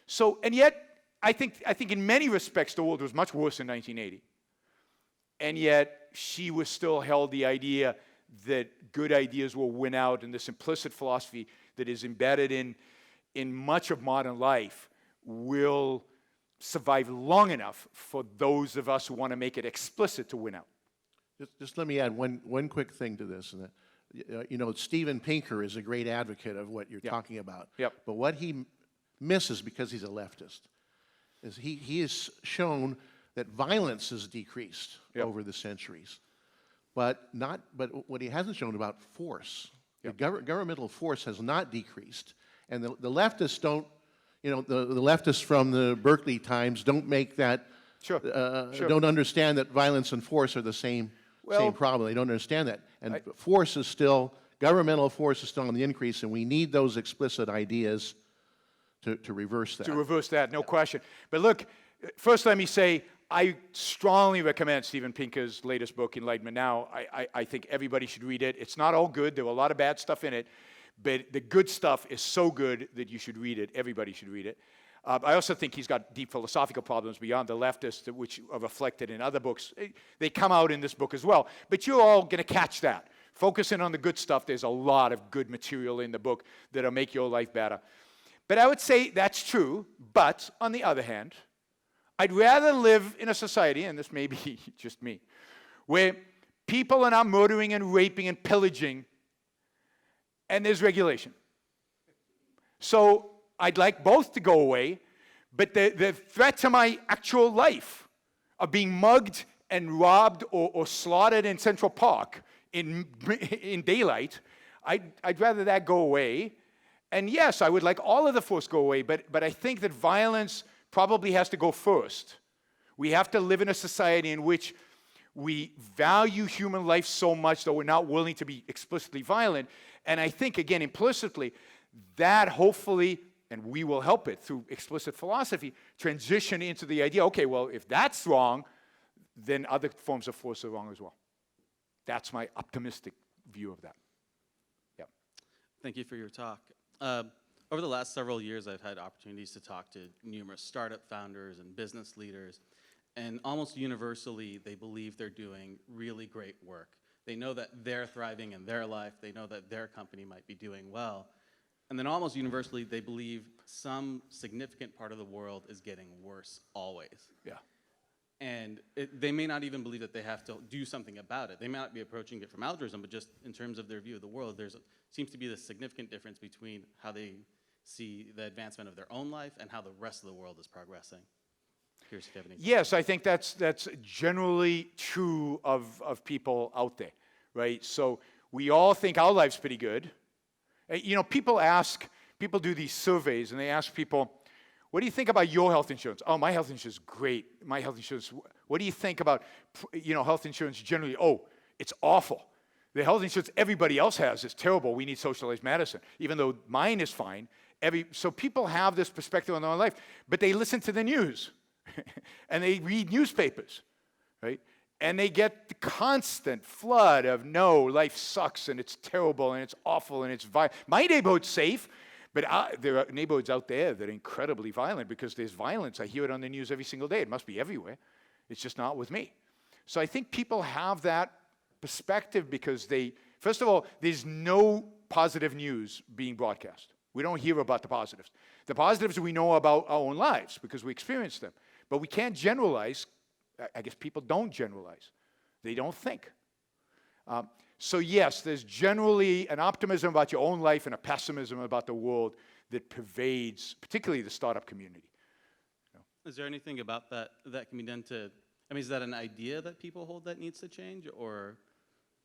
S1: So, and yet, I think in many respects, the world was much worse in 1980. And yet, she was still held the idea that good ideas will win out, and this implicit philosophy that is embedded in much of modern life will survive long enough for those of us who want to make it explicit to win out.
S3: Just let me add one quick thing to this. And that, you know, Steven Pinker is a great advocate of what you're talking about.
S1: Yep.
S3: But what he misses, because he's a leftist, is he has shown that violence has decreased over the centuries. But what he hasn't shown about force. The governmental force has not decreased. And the leftists don't, you know, the leftists from the Berkeley Times don't make that, don't understand that violence and force are the same problem. They don't understand that. And force is still, governmental force is still on the increase, and we need those explicit ideas to reverse that.
S1: To reverse that, no question. But look, first let me say, I strongly recommend Steven Pinker's latest book, Enlightenment Now. I think everybody should read it. It's not all good. There were a lot of bad stuff in it. But the good stuff is so good that you should read it. Everybody should read it. I also think he's got deep philosophical problems beyond the leftists, which are reflected in other books. They come out in this book as well. But you're all going to catch that. Focusing on the good stuff, there's a lot of good material in the book that'll make your life better. But I would say that's true. But on the other hand, I'd rather live in a society, and this may be just me, where people are not murdering and raping and pillaging, and there's regulation. So I'd like both to go away, but the threat to my actual life of being mugged and robbed or slaughtered in Central Park in daylight, I'd rather that go away. And yes, I would like all of the force go away, but I think that violence probably has to go first. We have to live in a society in which we value human life so much that we're not willing to be explicitly violent. And I think, again, implicitly, that hopefully, and we will help it through explicit philosophy, transition into the idea, okay, well, if that's wrong, then other forms of force are wrong as well. That's my optimistic view of that. Yeah.
S4: Thank you for your talk. Over the last several years, I've had opportunities to talk to numerous startup founders and business leaders, and almost universally, they believe they're doing really great work. They know that they're thriving in their life. They know that their company might be doing well. And then almost universally, they believe some significant part of the world is getting worse always.
S1: Yeah.
S4: And they may not even believe that they have to do something about it. They may not be approaching it from altruism, but just in terms of their view of the world, there seems to be this significant difference between how they see the advancement of their own life and how the rest of the world is progressing. Curious if you have any.
S1: Yes, I think that's generally true of people out there, right? So we all think our life's pretty good. You know, people do these surveys, and they ask people, what do you think about your health insurance? Oh, my health insurance is great. My health insurance, what do you think about, health insurance generally? Oh, it's awful. The health insurance everybody else has is terrible. We need socialized medicine, even though mine is fine. So people have this perspective on their own life, but they listen to the news, and they read newspapers, right? And they get the constant flood of, no, life sucks, and it's terrible, and it's awful, and it's violent. My neighborhood's safe, but there are neighborhoods out there that are incredibly violent because there's violence. I hear it on the news every single day. It must be everywhere. It's just not with me. So I think people have that perspective because first of all, there's no positive news being broadcast. We don't hear about the positives. The positives we know about our own lives because we experience them. But we can't generalize. I guess people don't generalize. They don't think. So yes, there's generally an optimism about your own life and a pessimism about the world that pervades, particularly the startup community.
S4: Is there anything about that can be done to, is that an idea that people hold that needs to change, or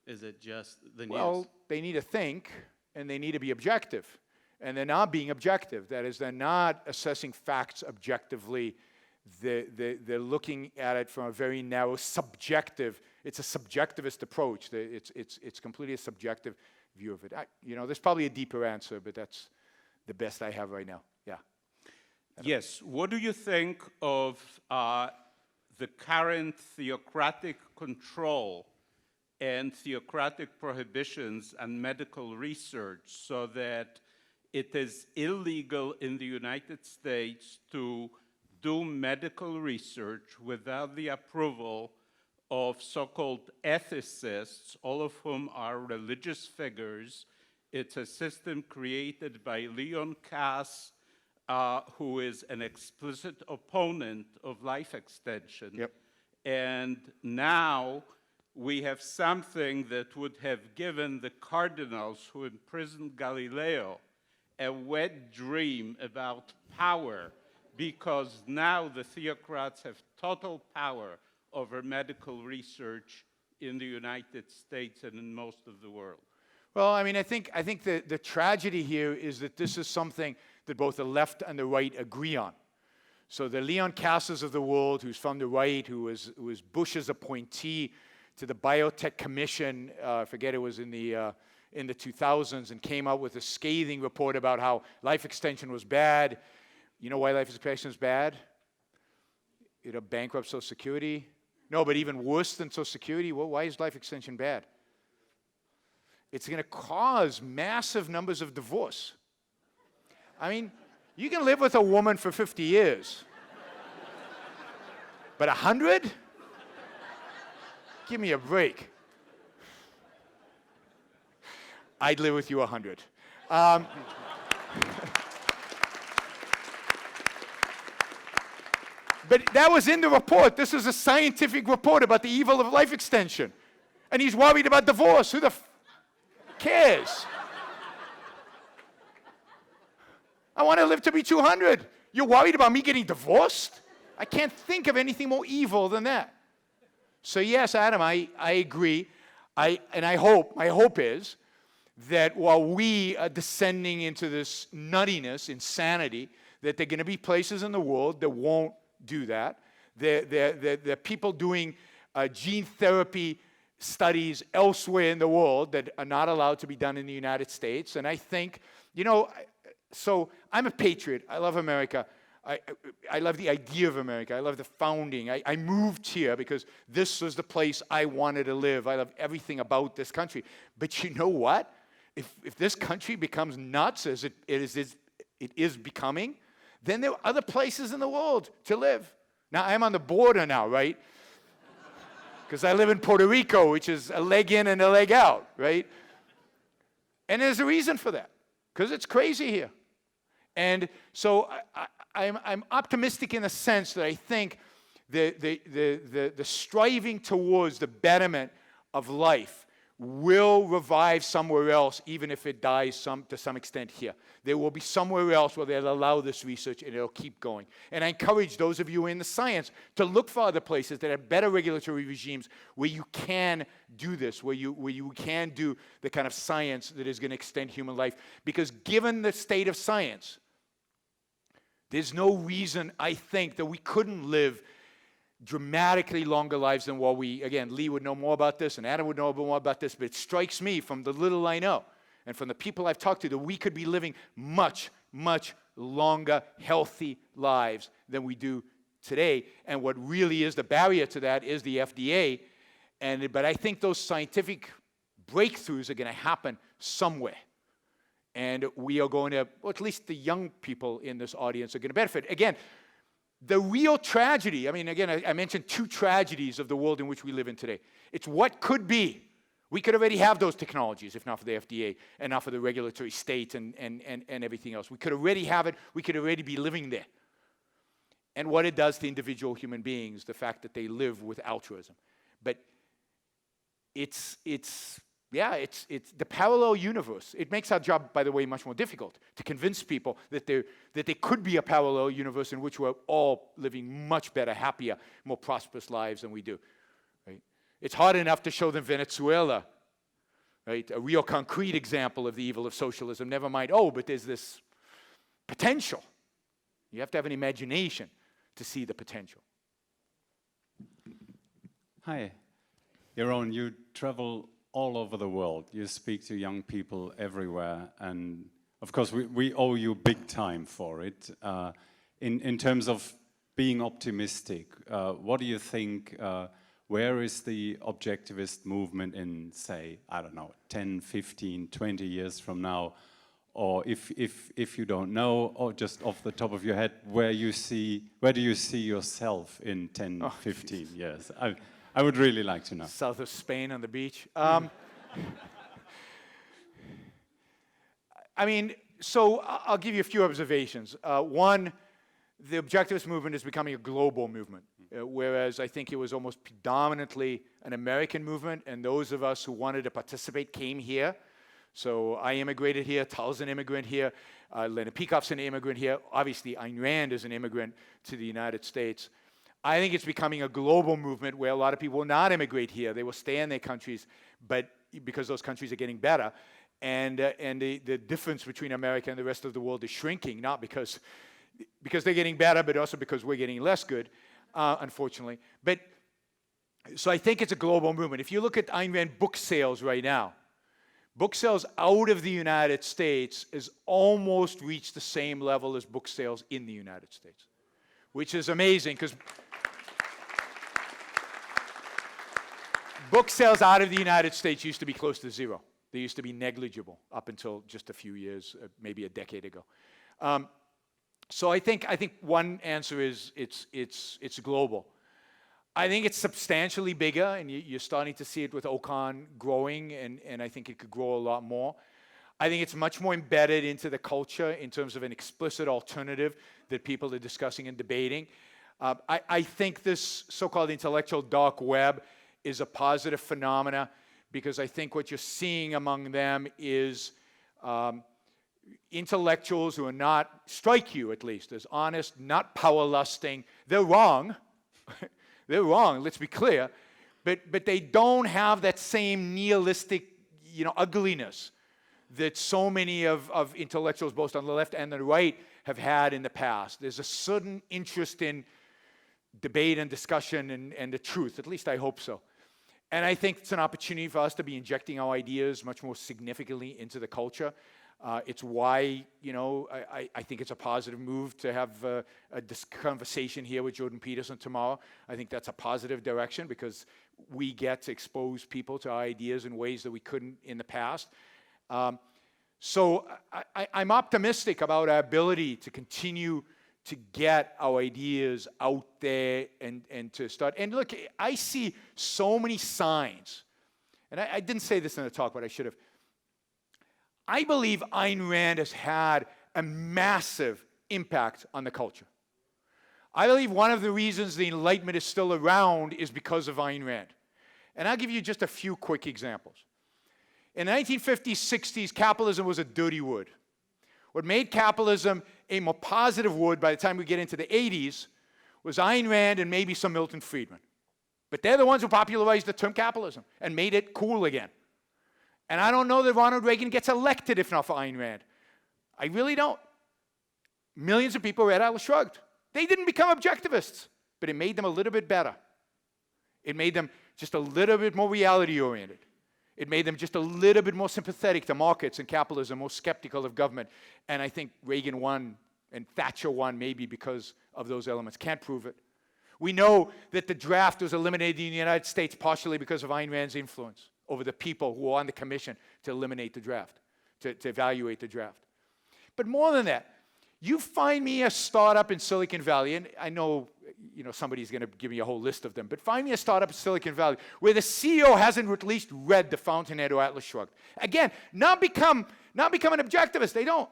S4: is it just the news?
S1: Well, they need to think, and they need to be objective. And they're not being objective. That is, they're not assessing facts objectively. They're looking at it from a very narrow subjective. It's a subjectivist approach. It's completely a subjective view of it. There's probably a deeper answer, but that's the best I have right now. Yeah.
S5: Yes. What do you think of the current theocratic control and theocratic prohibitions on medical research, so that it is illegal in the United States to do medical research without the approval of so-called ethicists, all of whom are religious figures. It's a system created by Leon Kass, who is an explicit opponent of life extension.
S1: Yep.
S5: And now we have something that would have given the cardinals who imprisoned Galileo a wet dream about power, because now the theocrats have total power over medical research in the United States and in most of the world.
S1: Well, I mean, I think the tragedy here is that this is something that both the left and the right agree on. So the Leon Kasses of the world, who's from the right, who was Bush's appointee to the Biotech Commission, I forget, it was in the 2000s, and came out with a scathing report about how life extension was bad. You know why life extension is bad? It'll bankrupt Social Security. No, but even worse than Social Security, well, why is life extension bad? It's going to cause massive numbers of divorce. I mean, you can live with a woman for 50 years. But 100? Give me a break. I'd live with you 100. But that was in the report. This is a scientific report about the evil of life extension. And he's worried about divorce. Who the cares? I want to live to be 200. You're worried about me getting divorced? I can't think of anything more evil than that. So yes, Adam, I agree. My hope is that while we are descending into this nuttiness, insanity, that there are going to be places in the world that won't do that. There are people doing gene therapy studies elsewhere in the world that are not allowed to be done in the United States. And I think, so I'm a patriot. I love America. I love the idea of America. I love the founding. I moved here because this was the place I wanted to live. I love everything about this country. But you know what? If this country becomes nuts as it is becoming, then there are other places in the world to live. Now, I'm on the border now, right? Because I live in Puerto Rico, which is a leg in and a leg out, right? And there's a reason for that, because it's crazy here. And so I'm optimistic in the sense that I think the striving towards the betterment of life will revive somewhere else, even if it dies to some extent here. There will be somewhere else where they'll allow this research and it'll keep going. And I encourage those of you in the science to look for other places that have better regulatory regimes where you can do this, where you can do the kind of science that is going to extend human life. Because given the state of science, there's no reason, I think, that we couldn't live dramatically longer lives than what again, Lee would know more about this, and Adam would know more about this, but it strikes me from the little I know, and from the people I've talked to, that we could be living much, much longer, healthy lives than we do today. And what really is the barrier to that is the FDA. But I think those scientific breakthroughs are going to happen somewhere. And we are going to, or at least the young people in this audience are going to benefit. Again, the real tragedy, I mean, again, I mentioned two tragedies of the world in which we live in today. It's what could be. We could already have those technologies if not for the FDA and not for the regulatory state and everything else. We could already have it. We could already be living there. And what it does to individual human beings, the fact that they live with altruism. But it's the parallel universe. It makes our job, by the way, much more difficult to convince people that there could be a parallel universe in which we're all living much better, happier, more prosperous lives than we do. Right? It's hard enough to show them Venezuela, right? A real concrete example of the evil of socialism. Never mind, but there's this potential. You have to have an imagination to see the potential.
S6: Hi. Yaron, you travel all over the world. You speak to young people everywhere, and of course we owe you big time for it in terms of being optimistic, what do you think, where is the objectivist movement in, say, I don't know, 10, 15, 20 years from now? Or if you don't know, or just off the top of your head, where do you see yourself in 10, 15 years? I would really like to know.
S1: South of Spain on the beach. I mean, so I'll give you a few observations. One, the objectivist movement is becoming a global movement, whereas I think it was almost predominantly an American movement, and those of us who wanted to participate came here. So I immigrated here, Tal's an immigrant here, Leonard Peikoff's an immigrant here, obviously Ayn Rand is an immigrant to the United States. I think it's becoming a global movement where a lot of people will not immigrate here. They will stay in their countries, but because those countries are getting better, and the difference between America and the rest of the world is shrinking, not because they're getting better, but also because we're getting less good, unfortunately. But so I think it's a global movement. If you look at Ayn Rand book sales right now, book sales out of the United States has almost reached the same level as book sales in the United States, which is amazing because book sales out of the United States used to be close to zero. They used to be negligible up until just a few years, maybe a decade ago. So I think one answer is it's global. I think it's substantially bigger, and you're starting to see it with OCON growing, and I think it could grow a lot more. I think it's much more embedded into the culture in terms of an explicit alternative that people are discussing and debating. I think this so-called intellectual dark web is a positive phenomena, because I think what you're seeing among them is intellectuals who are not, strike you at least, as honest, not power-lusting. They're wrong. They're wrong, let's be clear. But they don't have that same nihilistic, ugliness that so many of intellectuals, both on the left and the right, have had in the past. There's a certain interest in debate and discussion and the truth. At least I hope so. And I think it's an opportunity for us to be injecting our ideas much more significantly into the culture. It's why, I think it's a positive move to have this conversation here with Jordan Peterson tomorrow. I think that's a positive direction because we get to expose people to our ideas in ways that we couldn't in the past. So I'm optimistic about our ability to continue to get our ideas out there and to start. And look, I see so many signs. And I didn't say this in the talk, but I should have. I believe Ayn Rand has had a massive impact on the culture. I believe one of the reasons the Enlightenment is still around is because of Ayn Rand. And I'll give you just a few quick examples. In the 1950s, 60s, capitalism was a dirty word. What made capitalism a more positive word by the time we get into the 80s was Ayn Rand and maybe some Milton Friedman. But they're the ones who popularized the term capitalism and made it cool again. And I don't know that Ronald Reagan gets elected if not for Ayn Rand. I really don't. Millions of people read Atlas Shrugged. They didn't become objectivists, but it made them a little bit better. It made them just a little bit more reality-oriented. It made them just a little bit more sympathetic to markets and capitalism, more skeptical of government. And I think Reagan won and Thatcher won maybe because of those elements. Can't prove it. We know that the draft was eliminated in the United States partially because of Ayn Rand's influence over the people who were on the commission to eliminate the draft, to evaluate the draft. But more than that, you find me a startup in Silicon Valley, and I know somebody's going to give me a whole list of them, but find me a startup in Silicon Valley where the CEO hasn't at least read The Fountainhead or Atlas Shrugged. Again, not become an objectivist. They don't.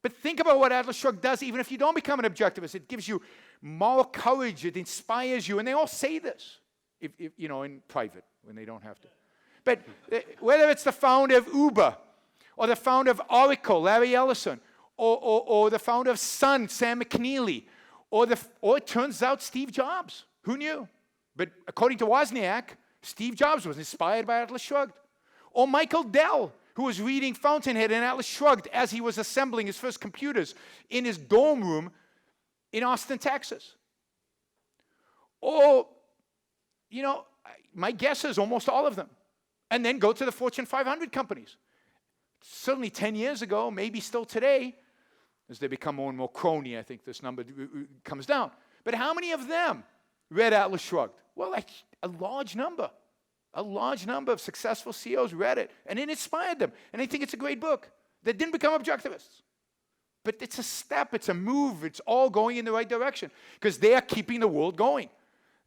S1: But think about what Atlas Shrugged does, even if you don't become an objectivist. It gives you moral courage. It inspires you. And they all say this, if in private, when they don't have to. But whether it's the founder of Uber, or the founder of Oracle, Larry Ellison, or the founder of Sun, Sam McNeely, or it turns out Steve Jobs. Who knew? But according to Wozniak, Steve Jobs was inspired by Atlas Shrugged. Or Michael Dell, who was reading Fountainhead and Atlas Shrugged as he was assembling his first computers in his dorm room in Austin, Texas. Or, my guess is almost all of them. And then go to the Fortune 500 companies. Certainly 10 years ago, maybe still today, As they become more and more crony, I think this number comes down. But how many of them read Atlas Shrugged? Well, like a large number. A large number of successful CEOs read it, and it inspired them. And they think it's a great book. They didn't become objectivists. But it's a step, it's a move, it's all going in the right direction. Because they are keeping the world going.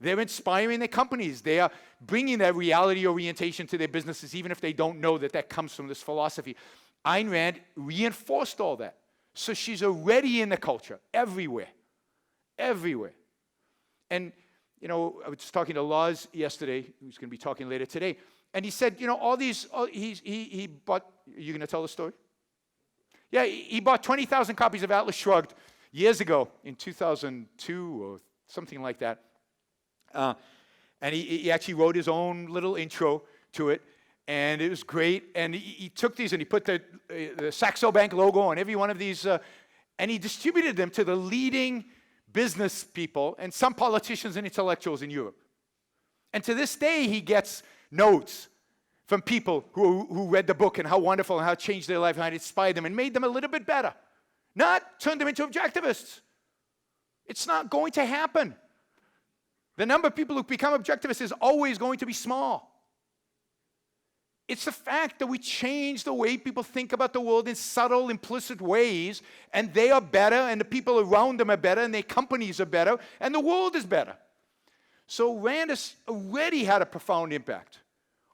S1: They're inspiring their companies. They are bringing that reality orientation to their businesses, even if they don't know that that comes from this philosophy. Ayn Rand reinforced all that. So she's already in the culture, everywhere. Everywhere. And, you know, I was just talking to Lars yesterday, who's going to be talking later today, and he said, you know, he bought, are you going to tell the story? Yeah, he bought 20,000 copies of Atlas Shrugged years ago, in 2002 or something like that. And he actually wrote his own little intro to it, and it was great. And he took these and he put the Saxo Bank logo on every one of these, and he distributed them to the leading business people and some politicians and intellectuals in Europe. And to this day, he gets notes from people who read the book and how wonderful and how it changed their life and how it inspired them and made them a little bit better. Not turned them into objectivists. It's not going to happen. The number of people who become objectivists is always going to be small. It's the fact that we change the way people think about the world in subtle, implicit ways, and they are better, and the people around them are better, and their companies are better, and the world is better. So Rand has already had a profound impact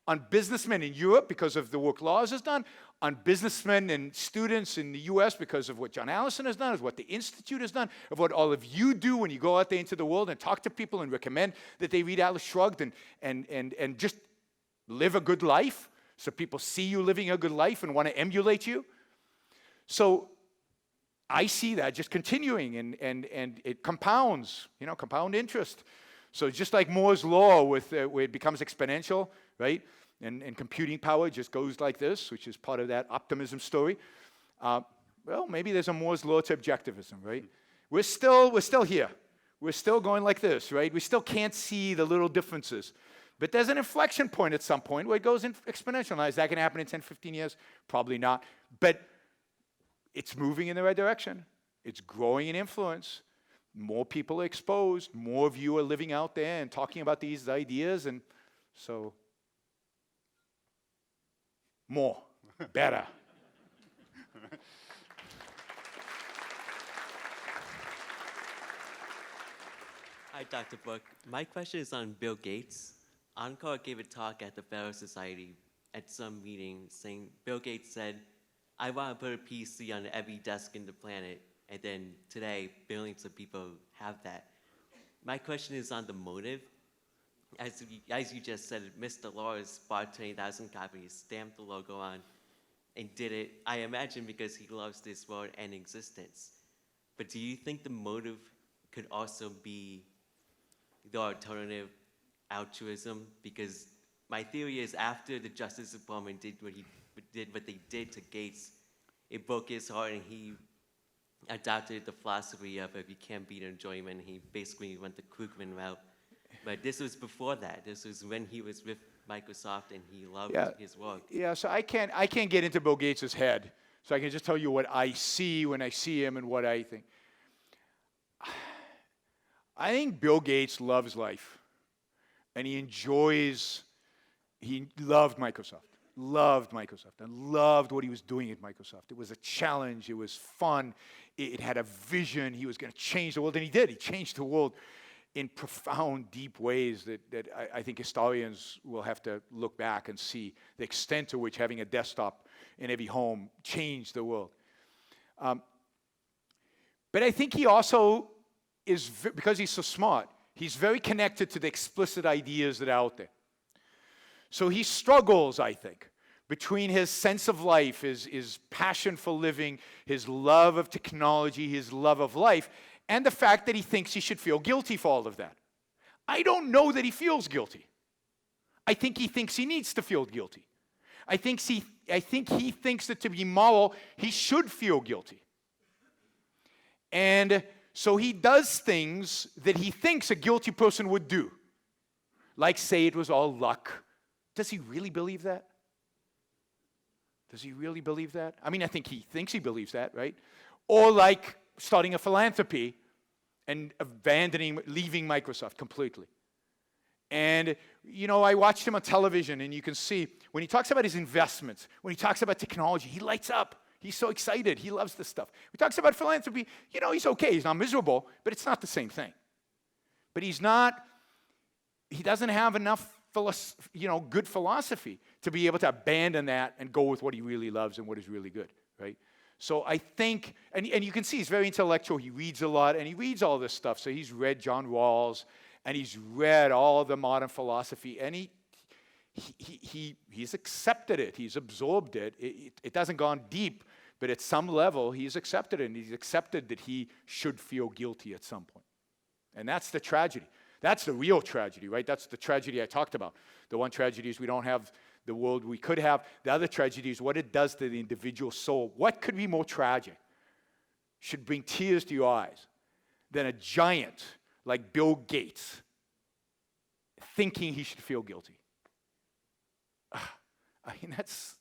S1: on businessmen in Europe because of the work Lars has done, on businessmen and students in the US because of what John Allison has done, of what the Institute has done, of what all of you do when you go out there into the world and talk to people and recommend that they read Atlas Shrugged and just live a good life so people see you living a good life and want to emulate you. So I see that just continuing and it compounds, you know, compound interest. So just like Moore's law with where it becomes exponential, right? And computing power just goes like this, which is part of that optimism story. Well, maybe there's a Moore's law to objectivism, right? We're still here. We're still going like this, right? We still can't see the little differences. But there's an inflection point at some point where it goes exponential. Now, is that going to happen in 10, 15 years? Probably not. But it's moving in the right direction. It's growing in influence. More people are exposed. More of you are living out there and talking about these ideas. And so, more, better.
S7: Hi, Dr. Brook. My question is on Bill Gates. Encore gave a talk at the Fellow Society at some meeting saying, Bill Gates said, I want to put a PC on every desk in the planet, and then today, billions of people have that. My question is on the motive. As you just said, Mr. Lawrence bought 20,000 copies, stamped the logo on, and did it, I imagine, because he loves this world and existence. But do you think the motive could also be the alternative, altruism? Because my theory is after the Justice Department did what they did to Gates, it broke his heart, and he adopted the philosophy of if you can't beat enjoyment, he basically went the Krugman route. But this was before that. This was when he was with Microsoft and he loved his work.
S1: Yeah, so I can't get into Bill Gates' head. So I can just tell you what I see when I see him and what I think. I think Bill Gates loves life. And he loved Microsoft, and loved what he was doing at Microsoft. It was a challenge. It was fun. It had a vision. He was going to change the world, and he did. He changed the world in profound, deep ways that I think historians will have to look back and see the extent to which having a desktop in every home changed the world. But I think he also is, because he's so smart, he's very connected to the explicit ideas that are out there. So he struggles, I think, between his sense of life, his passion for living, his love of technology, his love of life, and the fact that he thinks he should feel guilty for all of that. I don't know that he feels guilty. I think he thinks he needs to feel guilty. I think he thinks that to be moral, he should feel guilty. And so he does things that he thinks a guilty person would do. Like say it was all luck. Does he really believe that? Does he really believe that? I mean, I think he thinks he believes that, right? or like starting a philanthropy and leaving Microsoft completely. And, you know, I watched him on television, and you can see when he talks about his investments, when he talks about technology, he lights up. He's so excited. He loves this stuff. When he talks about philanthropy, you know, he's okay. He's not miserable, but it's not the same thing. But he doesn't have enough, good philosophy to be able to abandon that and go with what he really loves and what is really good, right? So I think, and you can see he's very intellectual. He reads a lot, and he reads all this stuff. So he's read John Rawls, and he's read all the modern philosophy, and he's accepted it. He's absorbed it. It hasn't gone deep, but at some level, he's accepted it, and he's accepted that he should feel guilty at some point. And that's the tragedy. That's the real tragedy, right? That's the tragedy I talked about. The one tragedy is we don't have the world we could have. The other tragedy is what it does to the individual soul. What could be more tragic? Should bring tears to your eyes than a giant like Bill Gates thinking he should feel guilty. I mean, that's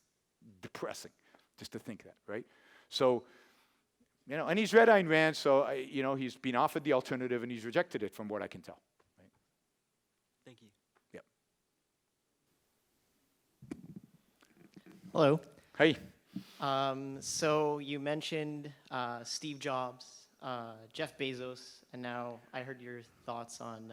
S1: depressing just to think that, right? So, you know, and he's read Ayn Rand, so, he's been offered the alternative and he's rejected it from what I can tell. Right?
S7: Thank you.
S1: Yep.
S8: Hello.
S1: Hey.
S8: So you mentioned Steve Jobs, Jeff Bezos, and now I heard your thoughts on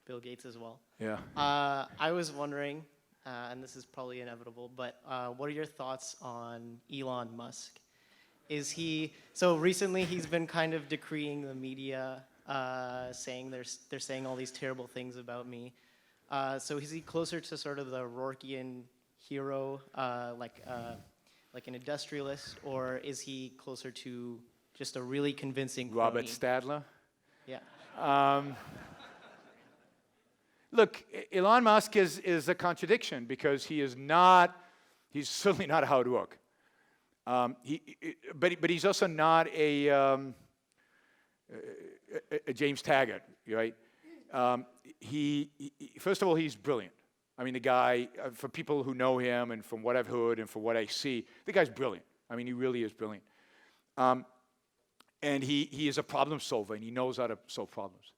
S8: Bill Gates as well.
S1: Yeah.
S8: I was wondering, and this is probably inevitable, but what are your thoughts on Elon Musk? So recently he's been kind of decreeing the media, saying they're saying all these terrible things about me. So is he closer to sort of the Rorkean hero, like an industrialist, or is he closer to just a really convincing crony?
S1: Robert Stadler?
S8: Yeah.
S1: Look, Elon Musk is a contradiction because he's certainly not a hard work. But he's also not a James Taggart, right? First of all, he's brilliant. I mean, the guy, for people who know him and from what I've heard and from what I see, the guy's brilliant. I mean, he really is brilliant. And he is a problem solver, and he knows how to solve problems.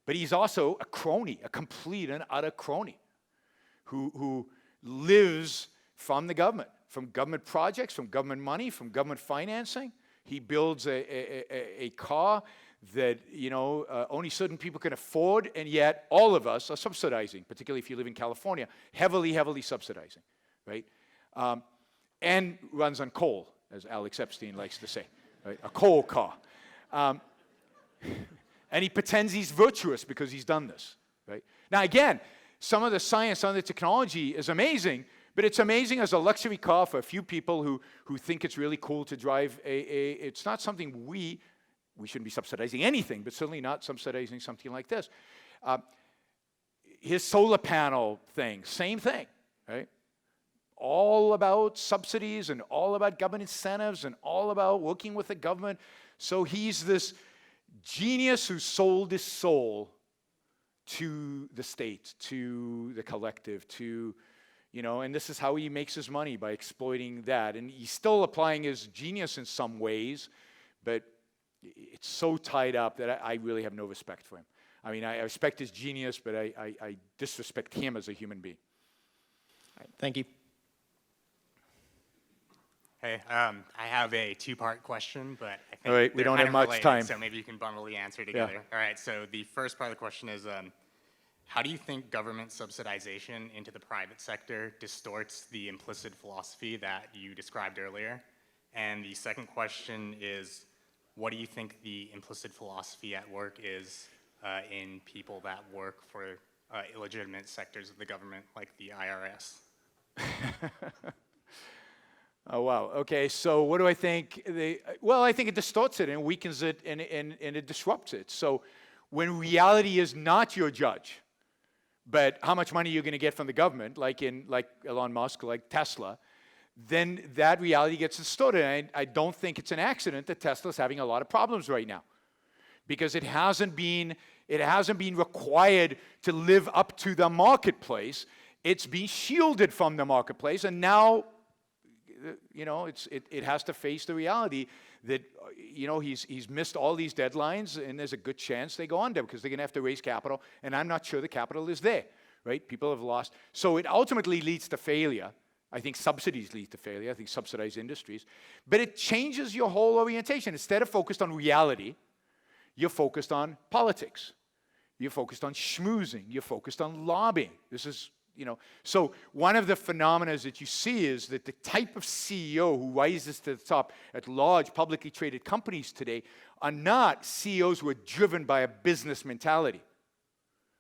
S1: But he's also a crony, a complete and utter crony, who lives from the government, from government projects, from government money, from government financing. He builds a car that only certain people can afford, and yet all of us are subsidizing, particularly if you live in California, heavily, heavily subsidizing, right? And runs on coal, as Alex Epstein likes to say, right? A coal car. And he pretends he's virtuous because he's done this, right? Now, again, some of the science, some of the technology is amazing, but it's amazing as a luxury car for a few people who think it's really cool to drive it's not something we shouldn't be subsidizing anything, but certainly not subsidizing something like this. His solar panel thing, same thing, right? All about subsidies and all about government incentives and all about working with the government. So he's this genius who sold his soul to the state, to the collective, and this is how he makes his money, by exploiting that. And he's still applying his genius in some ways, but it's so tied up that I really have no respect for him. I mean, I respect his genius, but I disrespect him as a human being.
S8: All right, thank you.
S9: Hey, I have a two-part question, but I think
S1: all right, we don't have much
S9: related,
S1: time.
S9: So maybe you can bundle the answer together.
S1: Yeah.
S9: All right, so the first part of the question is, how do you think government subsidization into the private sector distorts the implicit philosophy that you described earlier? And the second question is, what do you think the implicit philosophy at work is in people that work for illegitimate sectors of the government, like the IRS?
S1: Oh, wow. Okay, so what do I think? Well, I think it distorts it and weakens it and it disrupts it. So when reality is not your judge, but how much money you're going to get from the government, like Elon Musk, like Tesla, then that reality gets distorted. And I don't think it's an accident that Tesla's having a lot of problems right now, because it hasn't been required to live up to the marketplace. It's been shielded from the marketplace, and now you know, it has to face the reality that, you know, he's missed all these deadlines, and there's a good chance they go under because they're going to have to raise capital, and I'm not sure the capital is there, right? People have lost. So it ultimately leads to failure. I think subsidies lead to failure. I think subsidized industries. But it changes your whole orientation. Instead of focused on reality, you're focused on politics. You're focused on schmoozing. You're focused on lobbying. This is, you know, so one of the phenomena that you see is that the type of CEO who rises to the top at large publicly traded companies today are not CEOs who are driven by a business mentality.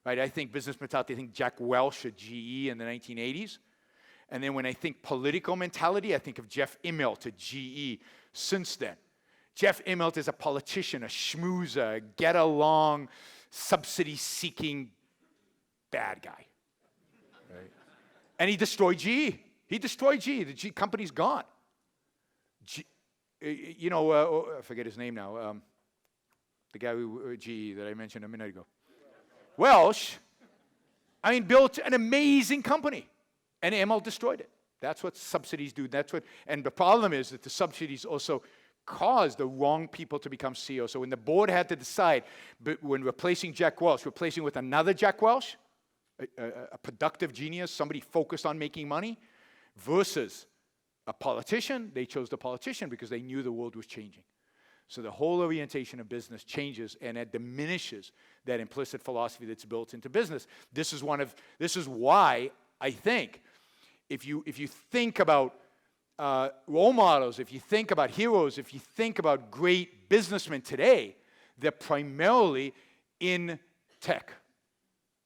S1: Right? I think business mentality, I think Jack Welch at GE in the 1980s. And then when I think political mentality, I think of Jeff Immelt at GE since then. Jeff Immelt is a politician, a schmoozer, a get-along, subsidy-seeking bad guy. Right? And he destroyed GE. He destroyed GE. The GE company's gone. You know, I forget his name now. The guy who GE that I mentioned a minute ago. Welsh, I mean, built an amazing company. And Immelt destroyed it. That's what subsidies do. That's what, and the problem is that the subsidies also cause the wrong people to become CEOs. So when the board had to decide, but when replacing Jack Welch, replacing with another Jack Welch, a productive genius, somebody focused on making money, versus a politician, they chose the politician because they knew the world was changing. So the whole orientation of business changes, and it diminishes that implicit philosophy that's built into business. This is why I think if you think about role models, if you think about heroes, if you think about great businessmen today, they're primarily in tech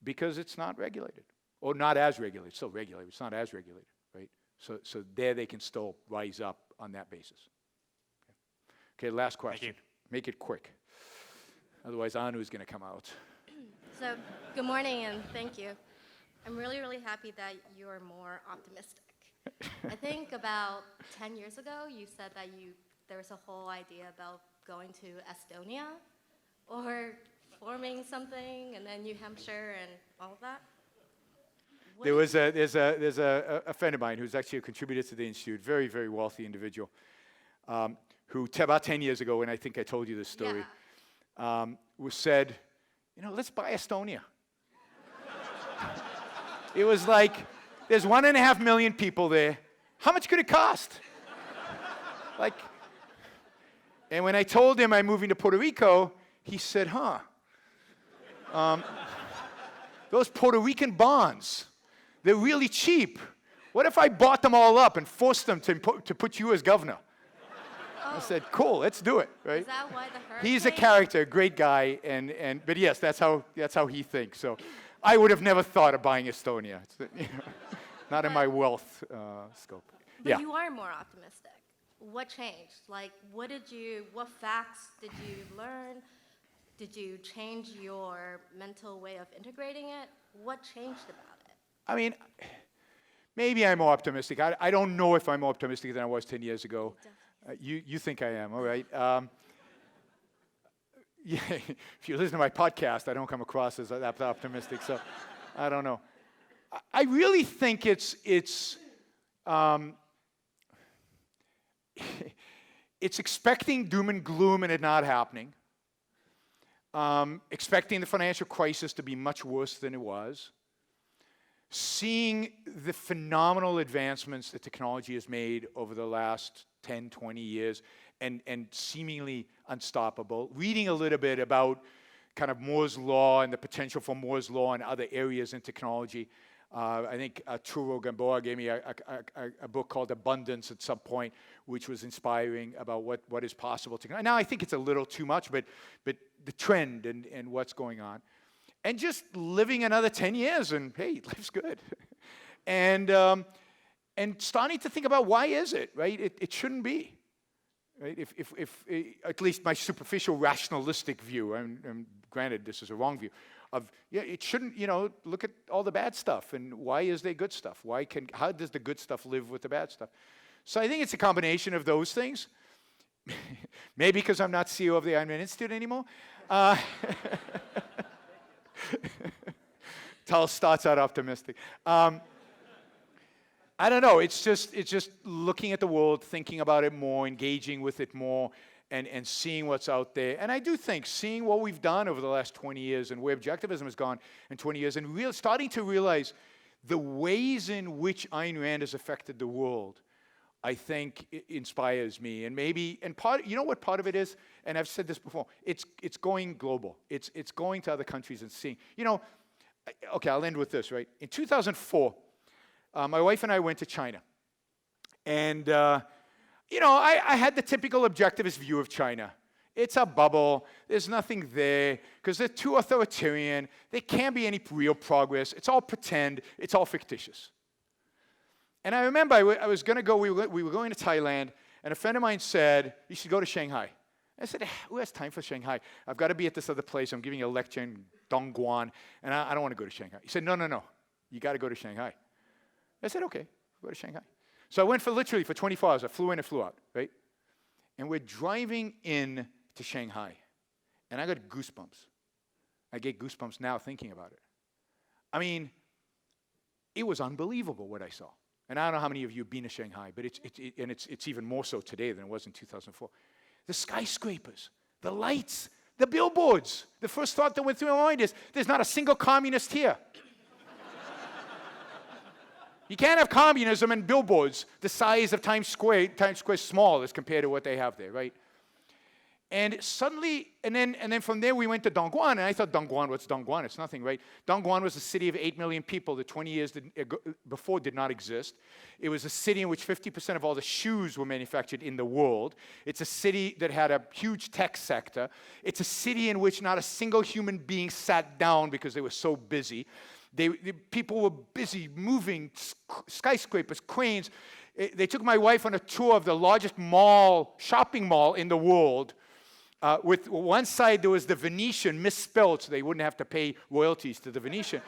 S1: because it's not regulated, or not as regulated. It's still regulated, it's not as regulated, right? So there they can still rise up on that basis. Okay, last question. Make it quick. Otherwise, Anu's going to come out.
S10: So, good morning and thank you. I'm really, really happy that you're more optimistic. I think about 10 years ago, you said that there was a whole idea about going to Estonia or forming something, and then New Hampshire and all of that.
S1: There's a friend of mine who's actually a contributor to the Institute, very, very wealthy individual, who about 10 years ago, and I think I told you this story, said, you know, let's buy Estonia. It was like, there's 1.5 million people there. How much could it cost? Like, and when I told him I'm moving to Puerto Rico, he said, those Puerto Rican bonds, they're really cheap. What if I bought them all up and forced them to put you as governor? I said, cool, let's do it, right?
S10: Is that why the hurricane?
S1: He's a character, great guy, but yes, that's how he thinks. So I would have never thought of buying Estonia. It's, you know, not in my wealth scope.
S10: But you are more optimistic. What changed? Like, what facts did you learn? Did you change your mental way of integrating it? What changed about it? I mean,
S1: maybe I'm more optimistic. I don't know if I'm more optimistic than I was 10 years ago. You think I am, all right. Yeah, if you listen to my podcast, I don't come across as that optimistic, so I don't know. I really think it's expecting doom and gloom and it not happening, expecting the financial crisis to be much worse than it was, seeing the phenomenal advancements that technology has made over the last 10, 20 years, and seemingly unstoppable. Reading a little bit about kind of Moore's Law and the potential for Moore's Law in other areas in technology. I think Arturo Gamboa gave me a book called Abundance at some point, which was inspiring about what is possible. Now, I think it's a little too much, but the trend and what's going on. And just living another 10 years, and hey, life's good. And starting to think about why is it, right? It shouldn't be. Right? If at least my superficial rationalistic view, and granted this is a wrong view, of it shouldn't, look at all the bad stuff and why is there good stuff? How does the good stuff live with the bad stuff? So I think it's a combination of those things. Maybe because I'm not CEO of the Ayn Rand Institute anymore. Tal starts out optimistic. I I don't know. It's just looking at the world, thinking about it more, engaging with it more, and seeing what's out there. And I do think seeing what we've done over the last 20 years and where objectivism has gone in 20 years, and starting to realize the ways in which Ayn Rand has affected the world, I think inspires me. And maybe, and you know what part of it is? And I've said this before. It's going global. It's going to other countries and seeing. You know, okay, I'll end with this, right? In 2004, my wife and I went to China. And, you know, I had the typical objectivist view of China. It's a bubble. There's nothing there because they're too authoritarian. There can't be any real progress. It's all pretend. It's all fictitious. And I remember I was going to go, we were going to Thailand, and a friend of mine said, you should go to Shanghai. I said, who has time for Shanghai? I've got to be at this other place. I'm giving a lecture in Dongguan, and I don't want to go to Shanghai. He said, no. You got to go to Shanghai. I said, okay, go to Shanghai. So I went for 24 hours. I flew in and flew out, right? And we're driving in to Shanghai, and I got goosebumps. I get goosebumps now thinking about it. I mean, it was unbelievable what I saw. And I don't know how many of you have been to Shanghai, but it's even more so today than it was in 2004. The skyscrapers, the lights, the billboards. The first thought that went through my mind is, there's not a single communist here. You can't have communism and billboards the size of Times Square. Times Square is small as compared to what they have there, right? And suddenly, and then from there we went to Dongguan, and I thought, Dongguan, what's Dongguan? It's nothing, right? Dongguan was a city of 8 million people that 20 years before did not exist. It was a city in which 50% of all the shoes were manufactured in the world. It's a city that had a huge tech sector. It's a city in which not a single human being sat down because they were so busy. The people were busy moving skyscrapers, cranes. They took my wife on a tour of the largest shopping mall in the world. With one side, there was the Venetian misspelled, so they wouldn't have to pay royalties to the Venetian.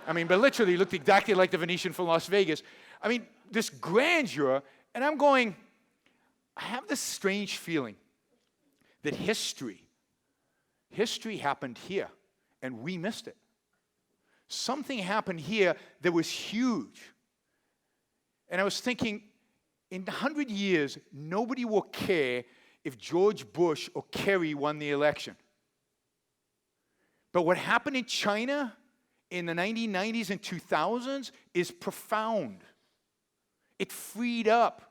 S1: I mean, but literally looked exactly like the Venetian from Las Vegas. I mean, this grandeur, and I'm going, I have this strange feeling that history happened here, and we missed it. Something happened here that was huge. And I was thinking, in 100 years, nobody will care if George Bush or Kerry won the election. But what happened in China in the 1990s and 2000s is profound. It freed up,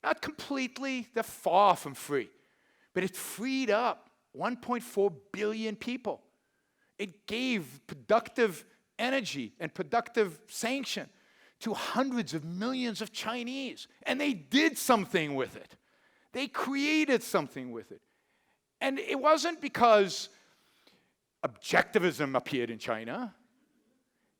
S1: not completely, they're far from free, but it freed up 1.4 billion people. It gave productive energy and productive sanction to hundreds of millions of Chinese, and they did something with it. They created something with it. And it wasn't because objectivism appeared in China.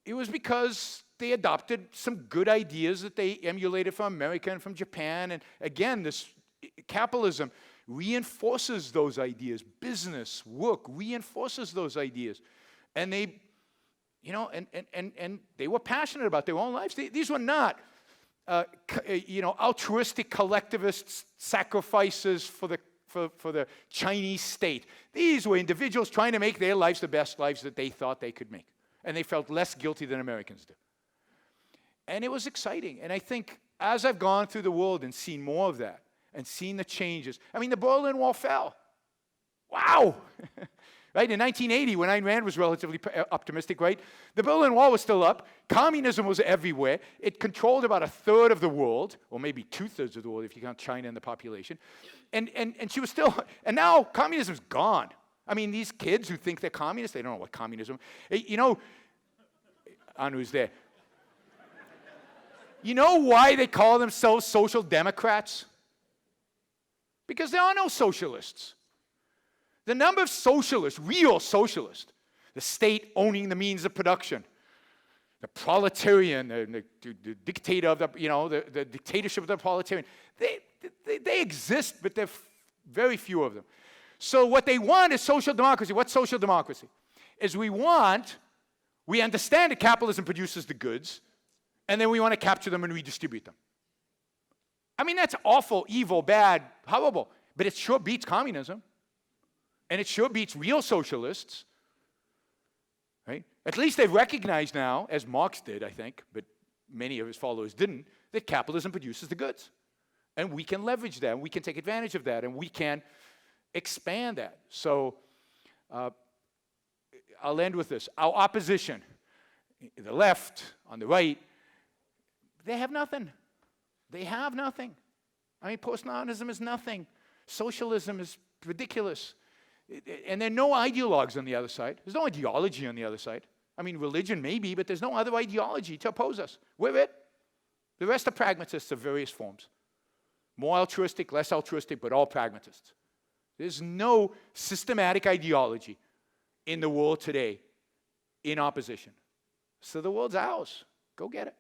S1: It was because they adopted some good ideas that they emulated from America and from Japan. And again, this capitalism reinforces those ideas. Business, work reinforces those ideas. And they, you know, and they were passionate about their own lives. These were not altruistic collectivist sacrifices for the Chinese state. These were individuals trying to make their lives the best lives that they thought they could make. And they felt less guilty than Americans do. And it was exciting. And I think as I've gone through the world and seen more of that, and seen the changes, I mean, the Berlin Wall fell. Wow! Right, in 1980, when Ayn Rand was relatively optimistic, right, the Berlin Wall was still up. Communism was everywhere. It controlled about a third of the world, or maybe 2/3 of the world if you count China and the population. And she was still, and now communism's gone. I mean, these kids who think they're communists, they don't know what communism, you know, Anu's there. You know why they call themselves social democrats? Because there are no socialists. The number of socialists, real socialists, the state owning the means of production, the proletarian, the dictator of the dictatorship of the proletarian, they exist, but there are very few of them. So what they want is social democracy. What's social democracy? Is we understand that capitalism produces the goods, and then we want to capture them and redistribute them. I mean, that's awful, evil, bad, horrible, but it sure beats communism. And it sure beats real socialists, right? At least they've recognized now, as Marx did, I think, but many of his followers didn't, that capitalism produces the goods. And we can leverage that, and we can take advantage of that, and we can expand that. So I'll end with this. Our opposition, the left, on the right, they have nothing. They have nothing. I mean, postmodernism is nothing. Socialism is ridiculous. And there are no ideologues on the other side. There's no ideology on the other side. I mean, religion maybe, but there's no other ideology to oppose us. We're it. The rest are pragmatists of various forms. More altruistic, less altruistic, but all pragmatists. There's no systematic ideology in the world today in opposition. So the world's ours. Go get it.